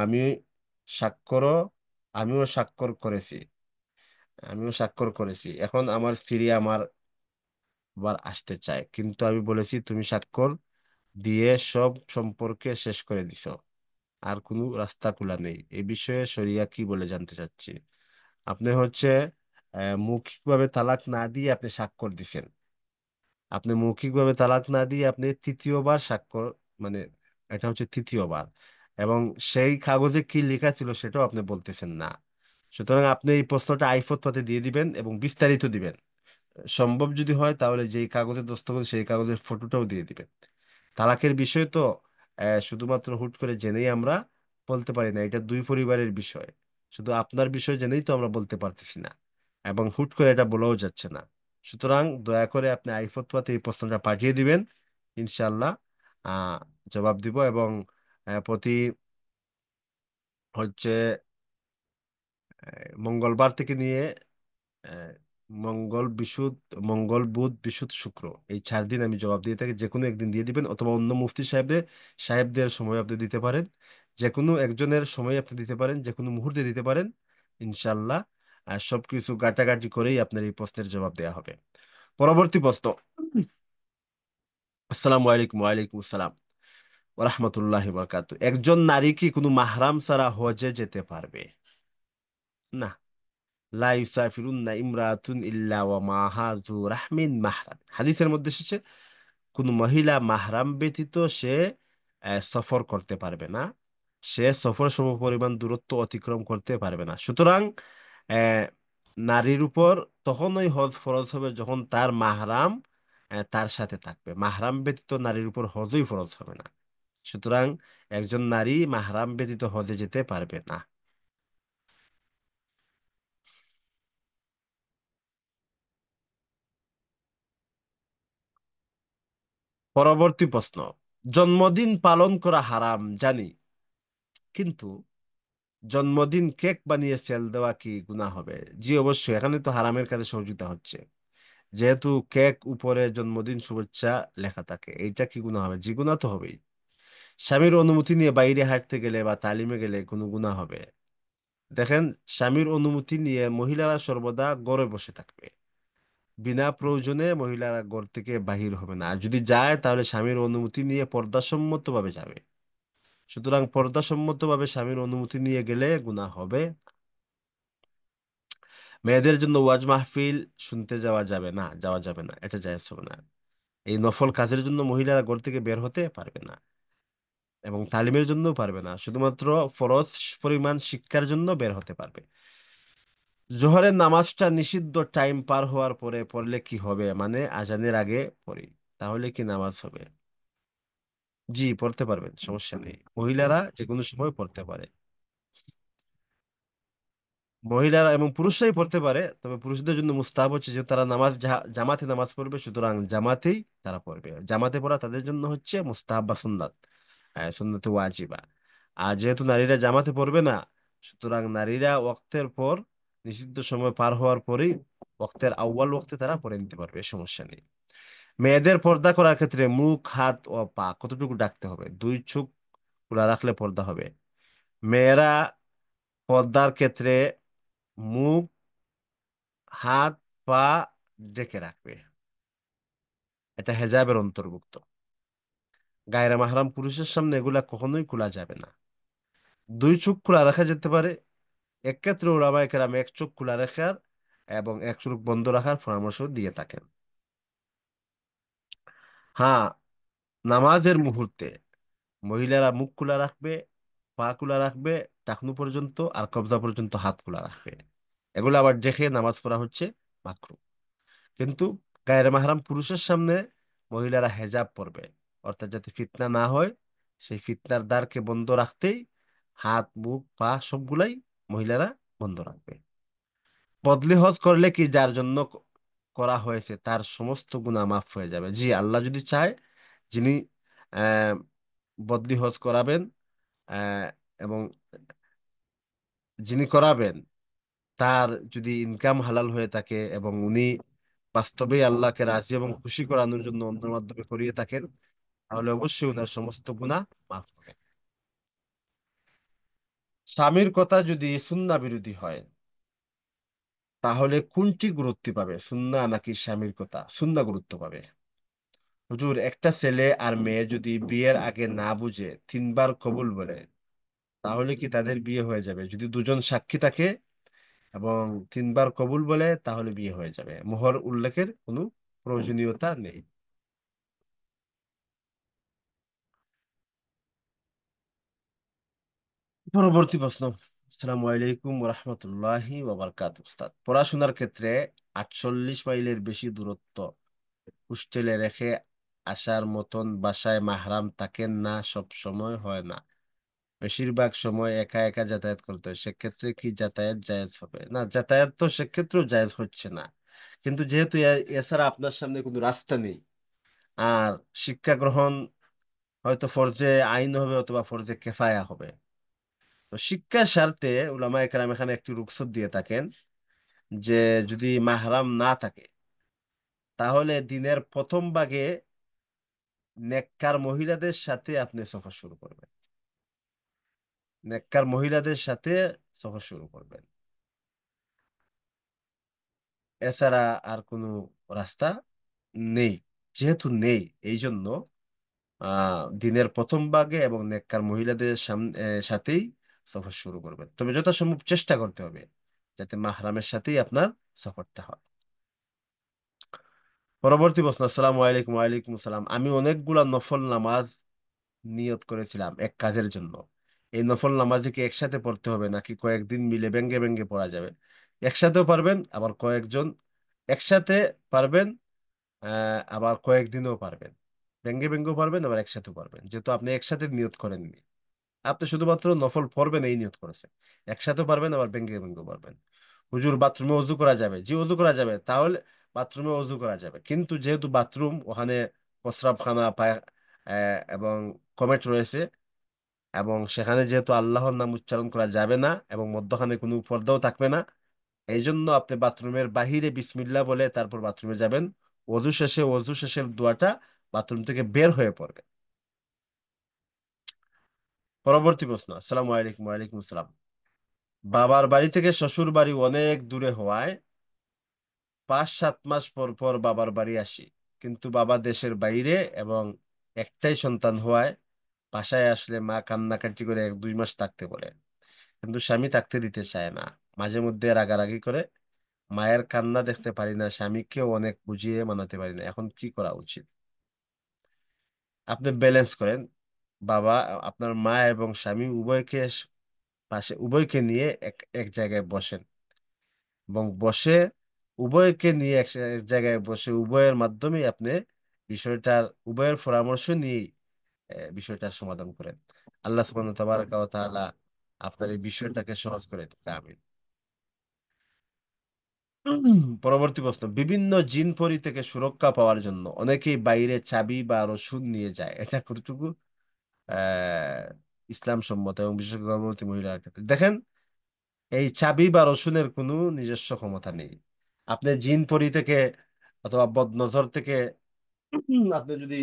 স্বাক্ষরও আমিও স্বাক্ষর করেছি আমিও স্বাক্ষর করেছি। এখন আমার স্ত্রী আমার আবার আসতে চায়, কিন্তু আমি বলেছি তুমি স্বাক্ষর দিয়ে সব সম্পর্কে শেষ করে দিছো, আর কোনো রাস্তা খোলা নেই। এই বিষয়ে শরিয়া কি বলে জানতে চাচ্ছি। আপনি হচ্ছে মৌখিকভাবে তালাক না দিয়ে আপনি স্বাক্ষর দিছেন। আপনি মৌখিকভাবে তালাক না দিয়ে আপনি তৃতীয়বার স্বাক্ষর, মানে এটা হচ্ছে তৃতীয়বার, এবং সেই কাগজে কি লেখা ছিল সেটাও আপনি বলতেছেন না। সুতরাং আপনি এই প্রশ্নটা আইফত পাতে দিয়ে দিবেন এবং বিস্তারিত দিবেন। সম্ভব যদি হয় তাহলে যেই কাগজে দস্তখত সেই কাগজের ফটোটাও দিয়ে দিবেন। তালাকের বিষয় তো শুধুমাত্র হুট করে জেনেই আমরা বলতে পারি না, এটা দুই পরিবারের বিষয়। শুধু আপনার বিষয় জেনেই তো আমরা বলতে পারতেছি না, এবং হুট করে এটা বলাও যাচ্ছে না। সুতরাং দয়া করে আপনি আইফত পাতে এই প্রশ্নটা পাঠিয়ে দিবেন। ইনশাল্লাহ আহ জবাব দিব, এবং প্রতি হচ্ছে মঙ্গলবার থেকে নিয়ে আহ, মঙ্গল বুধ বৃহস্পতি শুক্র, এই 4 দিন আমি জবাব দিয়ে থাকি। যে কোনো একদিন দিয়ে দিবেন, অথবা অন্য মুফতি সাহেবদের সময় আপনি দিতে পারেন। যে কোনো একজনের সময় আপনি দিতে পারেন, যে কোনো মুহূর্তে দিতে পারেন। ইনশাল্লাহ সবকিছু ঘাটাঘাটি করেই আপনার এই প্রশ্নের জবাব দেওয়া হবে। পরবর্তী প্রশ্ন। আসসালামু আলাইকুম। ওয়ালাইকুম আসসালাম ওয়া রাহমাতুল্লাহি ওয়া বারাকাতুহু। একজন নারী কি কোনো মাহরাম ছাড়া হজে যেতে পারবে? না। লা ইউসাফিরুন্না ইমরাতুন ইল্লা ওয়া মাহা যু রাহমিন মাহরাম। হাদিসের মধ্যে এসেছে কোন মহিলা মাহরাম ব্যতীত সে সফর করতে পারবে না, সে সফর সমপরিমাণ দূরত্ব অতিক্রম করতে পারবে না। সুতরাং আহ, নারীর উপর তখনই হজ ফরজ হবে যখন তার মাহরাম তার সাথে থাকবে। মাহরাম ব্যতীত নারীর উপর হজই ফরজ হবে না। সুতরাং একজন নারী মাহরাম ব্যতীত হজে যেতে পারবে না। পরবর্তী প্রশ্ন। জন্মদিন পালন করা হারাম জানি, কিন্তু জন্মদিন কেক বানিয়ে সেল দেওয়া কি গুনাহ হবে? জি অবশ্যই, এখানে তো হারামের কাছে সহযোগিতা হচ্ছে। যেহেতু কেক উপরে জন্মদিন শুভেচ্ছা লেখা থাকে, এইটা কি গুনাহ হবে? জি গুনাহ তো হবেই। স্বামীর অনুমতি নিয়ে বাইরে হাঁটতে গেলে বা তালিমে গেলে কোনো গুনাহ হবে? দেখেন, স্বামীর অনুমতি নিয়ে মহিলারা সর্বদা ঘরে বসে থাকবে। বিনা প্রয়োজনে মহিলারা ঘর থেকে বাহির হবে না, আর যদি যায় তাহলে স্বামীর অনুমতি নিয়ে পর্দাসম্মতভাবে যাবে। সুতরাং পর্দাসম্মতভাবে স্বামীর অনুমতি নিয়ে গেলে গুনাহ হবে। মেয়েদের জন্য ওয়াজ মাহফিল শুনতে যাওয়া যাবে না, যাওয়া যাবে না, এটা জায়েজ হবে না। এই নফল কাজের জন্য মহিলারা ঘর থেকে বের হতে পারবে না, এবং তালিমের জন্য পারবে না, শুধুমাত্র ফরজ পরিমাণ শিক্ষার জন্য বের হতে পারবে। জোহরের নামাজটা নিষিদ্ধ টাইম পার হওয়ার পরে পড়লে কি হবে? মানে আজানের আগে পড়ি, তাহলে কি নামাজ হবে? জি, পড়তে পারবেন, সমস্যা নেই, মহিলারা যে কোনো সময় পড়তে পারে। মহিলারা এবং পুরুষরাই পড়তে পারে, তবে পুরুষদের জন্য মুস্তাহাব হচ্ছে যে তারা নামাজ জামাতে নামাজ পড়বে, সুতরাং জামাতেই তারা পড়বে। জামাতে পড়া তাদের জন্য হচ্ছে মুস্তাহাব বা সুন্নাত, সুন্নাতে ওয়াজিবা। আর যেহেতু নারীরা জামাতে পড়বে না, সুতরাং নারীরা ওয়াক্তের পর, নিষিদ্ধ সময় পার হওয়ার পরেই ওয়াক্তের আউয়াল ওয়াক্তে তারা পড়ে নিতে পারবে, সমস্যা নেই। মেয়েদের পর্দা করার ক্ষেত্রে মুখ, হাত ও পা কতটুকু ঢাকতে হবে? দুই চোখ খোলা রাখলে পর্দা হবে। মেয়েরা পর্দার ক্ষেত্রে মুখ, হাত, পা ঢেকে রাখবে, এটা হেজাবের অন্তর্ভুক্ত। গায়রে মাহরাম পুরুষের সামনে এগুলা কখনোই খোলা যাবে না। দুই চোখ খোলা রাখা যেতে পারে, এক্ষেত্রে ওলামায়ে কেরাম এক চোখ খোলা রাখার এবং এক চোখ বন্ধ রাখার পরামর্শ দিয়ে থাকেন। হ্যাঁ, নামাজের মুহূর্তে মহিলারা মুখ খোলা রাখবে, পা খোলা রাখবে, টাকনু পর্যন্ত আর কবজা পর্যন্ত হাত খোলা রাখবে। এগুলো আবার দেখে নামাজ পড়া হচ্ছে মাকরু। কিন্তু গায়ের মাহরাম পুরুষের সামনে মহিলারা হেজাব পরবে, অর্থাৎ যাতে ফিতনা না হয়, সেই ফিতনার দ্বারকে বন্ধ রাখতেই হাত, মুখ, পা সবগুলাই মহিলারা বন্ধ রাখবে। বদলি হজ করলে কি যার জন্য করা হয়েছে তার সমস্ত গুনাহ মাফ হয়ে যাবে? জি, আল্লাহ যদি চায়, যিনি আহ বদলি হজ করাবেন আহ এবং যিনি করাবেন, তার যদি ইনকাম হালাল হয়ে থাকে এবং উনি বাস্তবেই আল্লাহকে রাজি এবং খুশি করানোর জন্য অন্যের মাধ্যমে করিয়ে থাকেন, তাহলে অবশ্যই ওনার সমস্ত গুনাহ মাফ হবে। স্বামীর কথা যদি সুন্নাহ বিরোধী হয়, তাহলে কোনটি গুরুত্ব পাবে, সুন্নাহ নাকি স্বামীর কথা? সুন্নাহ গুরুত্ব পাবে। হুজুর, একটা ছেলে আর মেয়ে যদি বিয়ের আগে না বুঝে তিনবার কবুল বলে, তাহলে কি তাদের বিয়ে হয়ে যাবে? যদি দুজন সাক্ষী থাকে এবং তিনবার কবুল বলে, তাহলে বিয়ে হয়ে যাবে, মোহর উল্লেখের কোনো প্রয়োজনীয়তা নেই। পরবর্তী প্রশ্ন। আসসালামু আলাইকুম রহমতুল্লাহি ওয়াবারকাত। উস্তাদ, পড়াশোনার ক্ষেত্রে 48 মাইলের বেশি দূরত্ব হোস্টেলে রেখে আসার মতন বাসায় মাহরাম থাকেন না, সব সময় হয় না, বেশিরভাগ সময় একা একা যাতায়াত করতে হয়, সেক্ষেত্রে কি যাতায়াত জায়েজ হবে? না, যাতায়াত তো সেক্ষেত্রেও জায়েজ হচ্ছে না, কিন্তু যেহেতু এছাড়া আপনার সামনে কোনো রাস্তা নেই, আর শিক্ষা গ্রহণ হয়তো ফরজে আইন হবে অথবা ফরজে কেফায়া হবে, তো শিক্ষার স্বার্থে উলামায়ে কেরাম এখানে একটি রুখসত দিয়ে থাকেন যে যদি মাহরাম না থাকে, তাহলে দিনের প্রথম ভাগে নেককার মহিলাদের সাথে আপনি সফর শুরু করবেন, নেককার মহিলাদের সাথে সফর শুরু করবেন, এছাড়া আর কোনো রাস্তা নেই। যেহেতু নেই, এই জন্য দিনের প্রথম ভাগে এবং নেককার মহিলাদের সাথেই সফর শুরু করবেন। তবে যথাসম্ভব চেষ্টা করতে হবে যাতে মাহরামের সাথেই আপনার সফরটা হয়। পরবর্তী প্রশ্ন। আসসালামু আলাইকুম। ওয়ালাইকুম আসসালাম। আমি অনেকগুলা নফল নামাজ নিয়ত করেছিলাম এক কাজের জন্য। এই নফল নামাজ কি একসাথে পড়তে হবে নাকি কয়েকদিন মিলে ব্যঙ্গে ব্যঙ্গে পড়া যাবে? একসাথেও পারবেন, আবার কয়েকজন একসাথে পারবেন, আবার কয়েকদিনও পারবেন। ব্যঙ্গে ব্যঙ্গেও পারবেন, আবার একসাথেও পারবেন, যেহেতু আপনি একসাথে নিয়ত করেননি। আপনি শুধুমাত্র নফল পড়বেন এই নিয়ত করেছেন। একসাথেও পারবেন, আবার ব্যঙ্গে ব্যঙ্গেও পারবেন। হুজুর, বাথরুমে অজু করা যাবে? জি, অজু করা যাবে। তাহলে বাথরুমে অজু করা যাবে, কিন্তু যেহেতু বাথরুম, ওখানে প্রস্রাবখানা এবং কমেট রয়েছে, এবং সেখানে যেহেতু আল্লাহর নাম উচ্চারণ করা যাবে না এবং মধ্যখানে কোনো পর্দাও থাকবে না, এই জন্য আপনি বাথরুমের বাহিরে বিসমিল্লাহ বলে তারপর বাথরুমে যাবেন। অজু শেষের দোয়াটা বাথরুম থেকে বের হয়ে পড়বে। পরবর্তী প্রশ্ন। আসসালামু আলাইকুম। ওয়ালাইকুম আসসালাম। বাবার বাড়ি থেকে শ্বশুর বাড়ি অনেক দূরে হওয়ায় 5-7 মাস পর পর বাবার বাড়ি আসি, কিন্তু বাবা দেশের বাইরে এবং একটাই সন্তান হওয়ায় বাসায় আসলে মা কান্নাকাটি করে 1-2 মাস থাকতে বলে, কিন্তু স্বামী থাকতে দিতে চায় না। মাঝে মধ্যে রাগারাগি করে। মায়ের কান্না দেখতে পারি না, স্বামীকেও অনেক বুঝিয়ে মানাতে পারি না। এখন কি করা উচিত? আপনি ব্যালেন্স করেন। বাবা, আপনার মা এবং স্বামী উভয়কে নিয়ে এক এক জায়গায় বসেন, এবং উভয়কে নিয়ে এক জায়গায় বসে উভয়ের মাধ্যমে আপনি উভয়ের পরামর্শ নিয়ে বিষয়টার সমাধান করেন। আল্লাহ সুবহানাহু তাবারাকা ওয়া তাআলা আপনার এই বিষয়টাকে সহজ করে দিতে। আমিন। পরবর্তী প্রশ্ন। বিভিন্ন জিন পরি থেকে সুরক্ষা পাওয়ার জন্য অনেকেই বাইরে চাবি বা রসুন নিয়ে যায়, এটা কতটুকু আহ ইসলাম সম্মত, এবং বিশেষ করে গর্ভবতী মহিলার ক্ষেত্রে? দেখেন, এই চাবি বা রসুনের কোনো নিজস্ব ক্ষমতা নেই। আপনি জিন পরি থেকে অথবা বদনজর থেকে আপনি যদি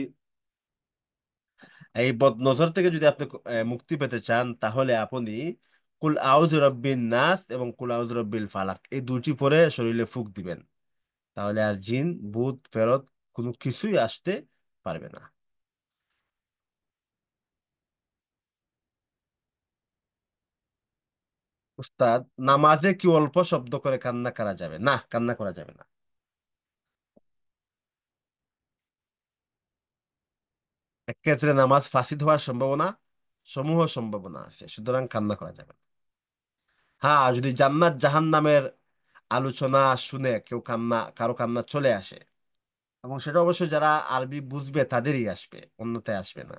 এই বদনজর থেকে যদি আপনি মুক্তি পেতে চান, তাহলে আপনি কুল আউযু রাব্বিন নাস এবং কুল আউযু রাব্বিল ফালাক এই দুটি পরে শরীরে ফুঁক দিবেন। তাহলে আর জিন, ভূত, ফেরত কোনো কিছুই আসতে পারবে না। উস্তাদ, নামাজে কি অল্প শব্দ করে কান্না করা যাবে? না, কান্না করা যাবে না। এক্ষেত্রে নামাজ ফাসিদ হওয়ার সম্ভাবনা আছে, সুতরাং কান্না করা যাবে না। হ্যাঁ, যদি জান্নাত জাহান্নামের আলোচনা শুনে কারো কান্না চলে আসে, এবং সেটা অবশ্যই যারা আরবি বুঝবে তাদেরই আসবে, অন্যথায় আসবে না।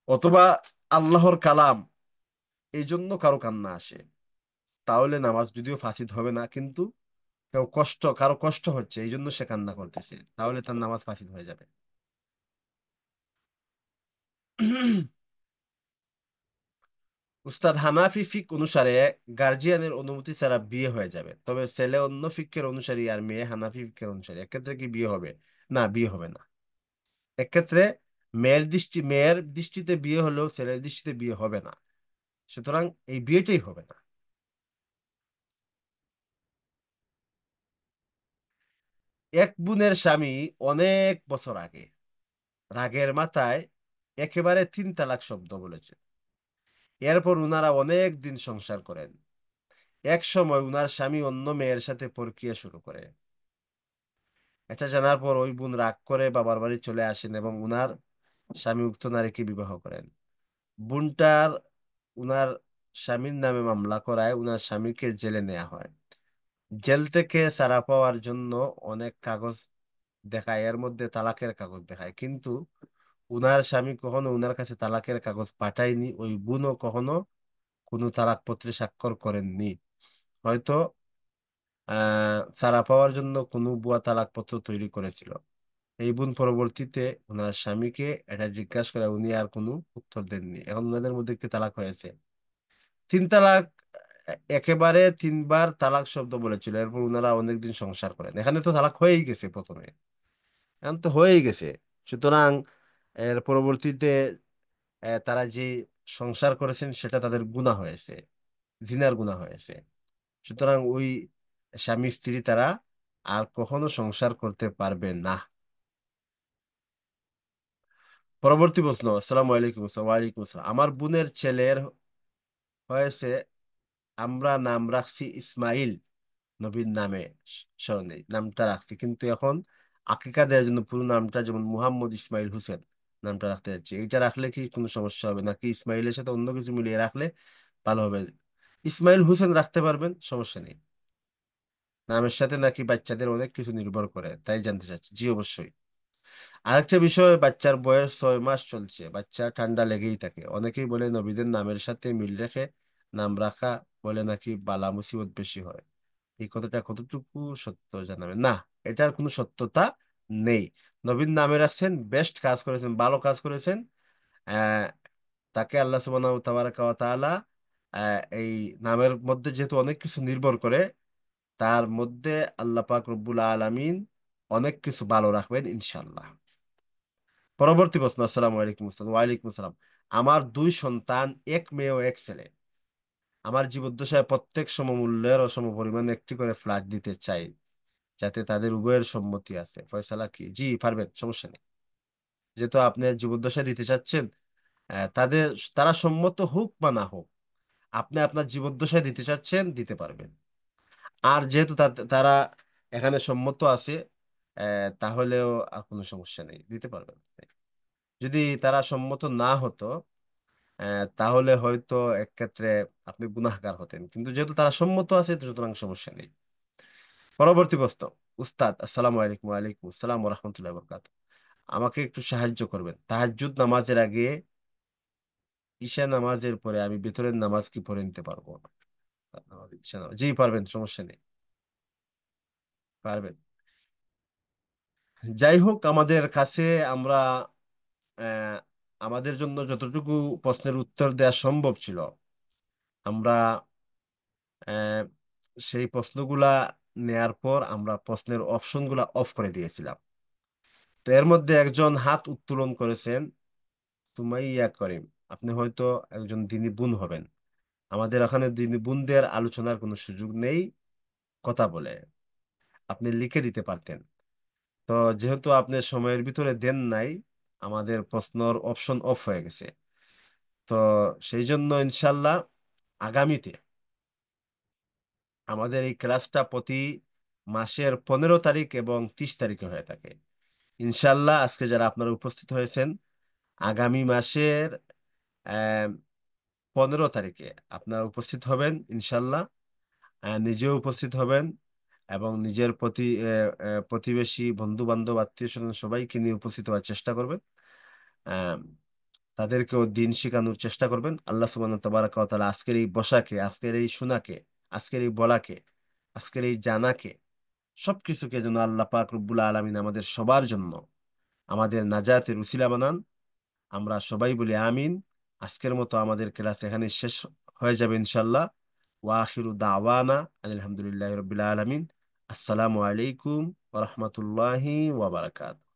অথবা আল্লাহর কালাম, এই জন্য কারো কান্না আসে, তাহলে নামাজ যদিও ফাসিদ হবে না, কিন্তু কারো কষ্ট হচ্ছে এই জন্য সে কান্না করতেছে, তাহলে তার নামাজ ফাসিদ হয়ে যাবে। উস্তাদ, হানাফি ফিক অনুসারে গার্জিয়ানের অনুমতি ছাড়া বিয়ে হয়ে যাবে, তবে ছেলে অন্য ফিকের অনুসারী আর মেয়ে হানাফি ফিকের অনুসারী, এক্ষেত্রে কি বিয়ে হবে? না, বিয়ে হবে না। এক্ষেত্রে মেয়ের দৃষ্টিতে বিয়ে হলেও ছেলের দৃষ্টিতে বিয়ে হবে না, সুতরাং এই বিয়েটাই হবে না। এক বোনের স্বামী অনেক বছর আগে রাগের মাথায় একেবারে 3 তালাক শব্দ বলেছে। এরপর উনারা অনেক দিন সংসার করেন। এক সময় উনার স্বামী অন্য মেয়ের সাথে পরকীয়া শুরু করে। এটা জানার পর ওই বোন রাগ করে বাবার বাড়ি চলে আসেন এবং উনার স্বামী উক্ত নারীকে বিবাহ করেন। বোনটার উনার স্বামীর নামে মামলা করায় উনার স্বামীকে জেলে নেওয়া হয়। জেল থেকে ছাড়া পাওয়ার জন্য অনেক কাগজ দেখায়, এর মধ্যে তালাকের কাগজ দেখায়, কিন্তু উনার স্বামী কখনো উনার কাছে তালাকের কাগজ পাঠায়নি, ওই বোনও কখনো কোনো তালাক পত্রে স্বাক্ষর করেননি। হয়তো ছাড়া পাওয়ার জন্য কোনো ভুয়া তালাক পত্র তৈরি করেছিল। এই বোন পরবর্তীতে ওনার স্বামীকে এটা জিজ্ঞাসা করে, উনি আর কোনো উত্তর দেননি। এখন ওনাদের মধ্যে কি তালাক হয়েছে? 3 তালাক। একেবারে 3 বার তালাক শব্দ বলেছিল, এরপর ওনারা অনেকদিন সংসার করেন। এখানে তো তালাক হয়েই গেছে প্রথমে, এখন তো হয়েই গেছে। সুতরাং এর পরবর্তীতে তারা যে সংসার করেছেন সেটা তাদের গুনাহ হয়েছে, জিনার গুনাহ হয়েছে। সুতরাং ওই স্বামী স্ত্রী তারা আর কখনো সংসার করতে পারবে না। পরবর্তী প্রশ্ন। আসসালামু আলাইকুম। ওয়ালাইকুম আসসালাম। আমার বোনের ছেলের হয়েছে, আমরা নাম রাখছি ইসমাইল, নবীর নামে স্মরণে নামটা রাখছি, কিন্তু এখন আকিকা দেওয়ার জন্য পুরো নামটা, যেমন মুহাম্মদ ইসমাইল হোসেন নামটা রাখতে যাচ্ছি, এইটা রাখলে কি কোনো সমস্যা হবে নাকি ইসমাইলের সাথে অন্য কিছু মিলিয়ে রাখলে ভালো হবে? ইসমাইল হোসেন রাখতে পারবেন, সমস্যা নেই। নামের সাথে নাকি বাচ্চাদের অনেক কিছু নির্ভর করে, তাই জানতে চাচ্ছি। জি অবশ্যই। আরেকটা বিষয়, বাচ্চার বয়স 6 মাস চলছে, বাচ্চা ঠান্ডা লেগেই থাকে, অনেকেই বলে নবীদের নামের সাথে মিল রেখে নাম রাখা বলে নাকি বালা মুসিবত বেশি হয়। এই কথাটা কতটুকু সত্য জানাবেন? না, এটার কোনো সত্যতা নেই। নবীন নামে রাখছেন, বেস্ট কাজ করেছেন, ভালো কাজ করেছেন। আহ তাকে আল্লাহ সুবহানাহু তাবারাকা ওয়া তাআলা এই নামের মধ্যে যেহেতু অনেক কিছু নির্ভর করে, তার মধ্যে আল্লাহ পাক রব্বুল আলামিন অনেক কিছু ভালো রাখবেন ইনশাআল্লাহ। পরবর্তী প্রশ্ন। আসসালামু আলাইকুম। ওয়ালাইকুম আসসালাম। আমার 2 সন্তান, এক মেয়ে ও এক ছেলে। আমার জীবদ্দশায় প্রত্যেক সমমূল্যের ও সমপরিমাণে একটি করে ফ্ল্যাট দিতে চাই, যাতে তাদের উভয়ের সম্মতি আছে। ফয়সালা কি? জি পারবেন, সমস্যা নেই। যেহেতু আপনি জীবদ্দশা দিতে চাচ্ছেন, তাদের, তারা সম্মত হোক বা না হোক, আপনি আপনার জীবদ্দশায় দিতে চাচ্ছেন, দিতে পারবেন। আর যেহেতু তারা এখানে সম্মত আছে, তাহলেও আর কোনো সমস্যা নেই, দিতে পারবেন। যদি তারা সম্মত না হতো, তাহলে হয়তো এক ক্ষেত্রে আপনি গুনাহগার হতেন, কিন্তু যেহেতু তারা সম্মত আছে, তো সুতরাং সমস্যা নেই। পরবর্তী প্রশ্ন। উস্তাদ, আসসালামু আলাইকুম। ওয়ালাইকুম আসসালাম ওয়া রাহমাতুল্লাহি ওয়া বারাকাতুহু। আমাকে একটু সাহায্য করবেন, তাহাজ্জুদ নামাজের আগে, ঈশা নামাজের পরে আমি ভিতরের নামাজ কি পড়ে নিতে পারবো? জি পারবেন, সমস্যা নেই, পারবেন। যাই হোক, আমাদের কাছে আমরা আহ, আমাদের জন্য যতটুকু প্রশ্নের উত্তর দেওয়া সম্ভব ছিল, আমরা আহ, সেই প্রশ্নগুলা নেয়ার পর আমরা প্রশ্নের অপশনগুলা অফ করে দিয়েছিলাম। তো এর মধ্যে একজন হাত উত্তোলন করেছেন, সুমাইয়া করিম। আপনি হয়তো একজন দিনী বোন হবেন। আমাদের এখানে দিনী বোনদের আলোচনার কোনো সুযোগ নেই কথা বলে, আপনি লিখে দিতে পারতেন। তো যেহেতু আপনি সময়ের ভিতরে দেন নাই, আমাদের প্রশ্নর অপশন অফ হয়ে গেছে। তো সেই জন্য ইনশাল্লাহ আগামীতে আমাদের এই ক্লাসটা প্রতি মাসের 15 তারিখ এবং 30 তারিখে হয়ে থাকে। ইনশাল্লাহ আজকে যারা আপনারা উপস্থিত হয়েছেন, আগামী মাসের 15 তারিখে আপনারা উপস্থিত হবেন ইনশাল্লাহ। নিজেও উপস্থিত হবেন এবং নিজের প্রতিবেশী, বন্ধু বান্ধব, আত্মীয় স্বজন সবাইকে নিয়ে উপস্থিত হওয়ার চেষ্টা করবেন। আহ, তাদেরকেও দিন শেখানোর চেষ্টা করবেন। আল্লাহ সুবহানাহু তাবারাকা ওয়া তাআলা আজকের এই বসাকে, আজকের এই শোনাকে, আজকের এই বলাকে, আজকের এই জানাকে, সবকিছুকে যেন আল্লাহ পাক রব্বুল আলামিন আমাদের সবার জন্য আমাদের নাজাতের উসিলা বানান। আমরা সবাই বলি আমিন। আজকের মতো আমাদের ক্লাস এখানে শেষ হয়ে যাবে ইনশাল্লাহ। ওয়া আখিরু দাওয়ানা আলহামদুলিল্লাহি রাব্বিল আলামিন। আসসালামু আলাইকুম ওয়া রাহমাতুল্লাহি ওয়া বারাকাতুহু।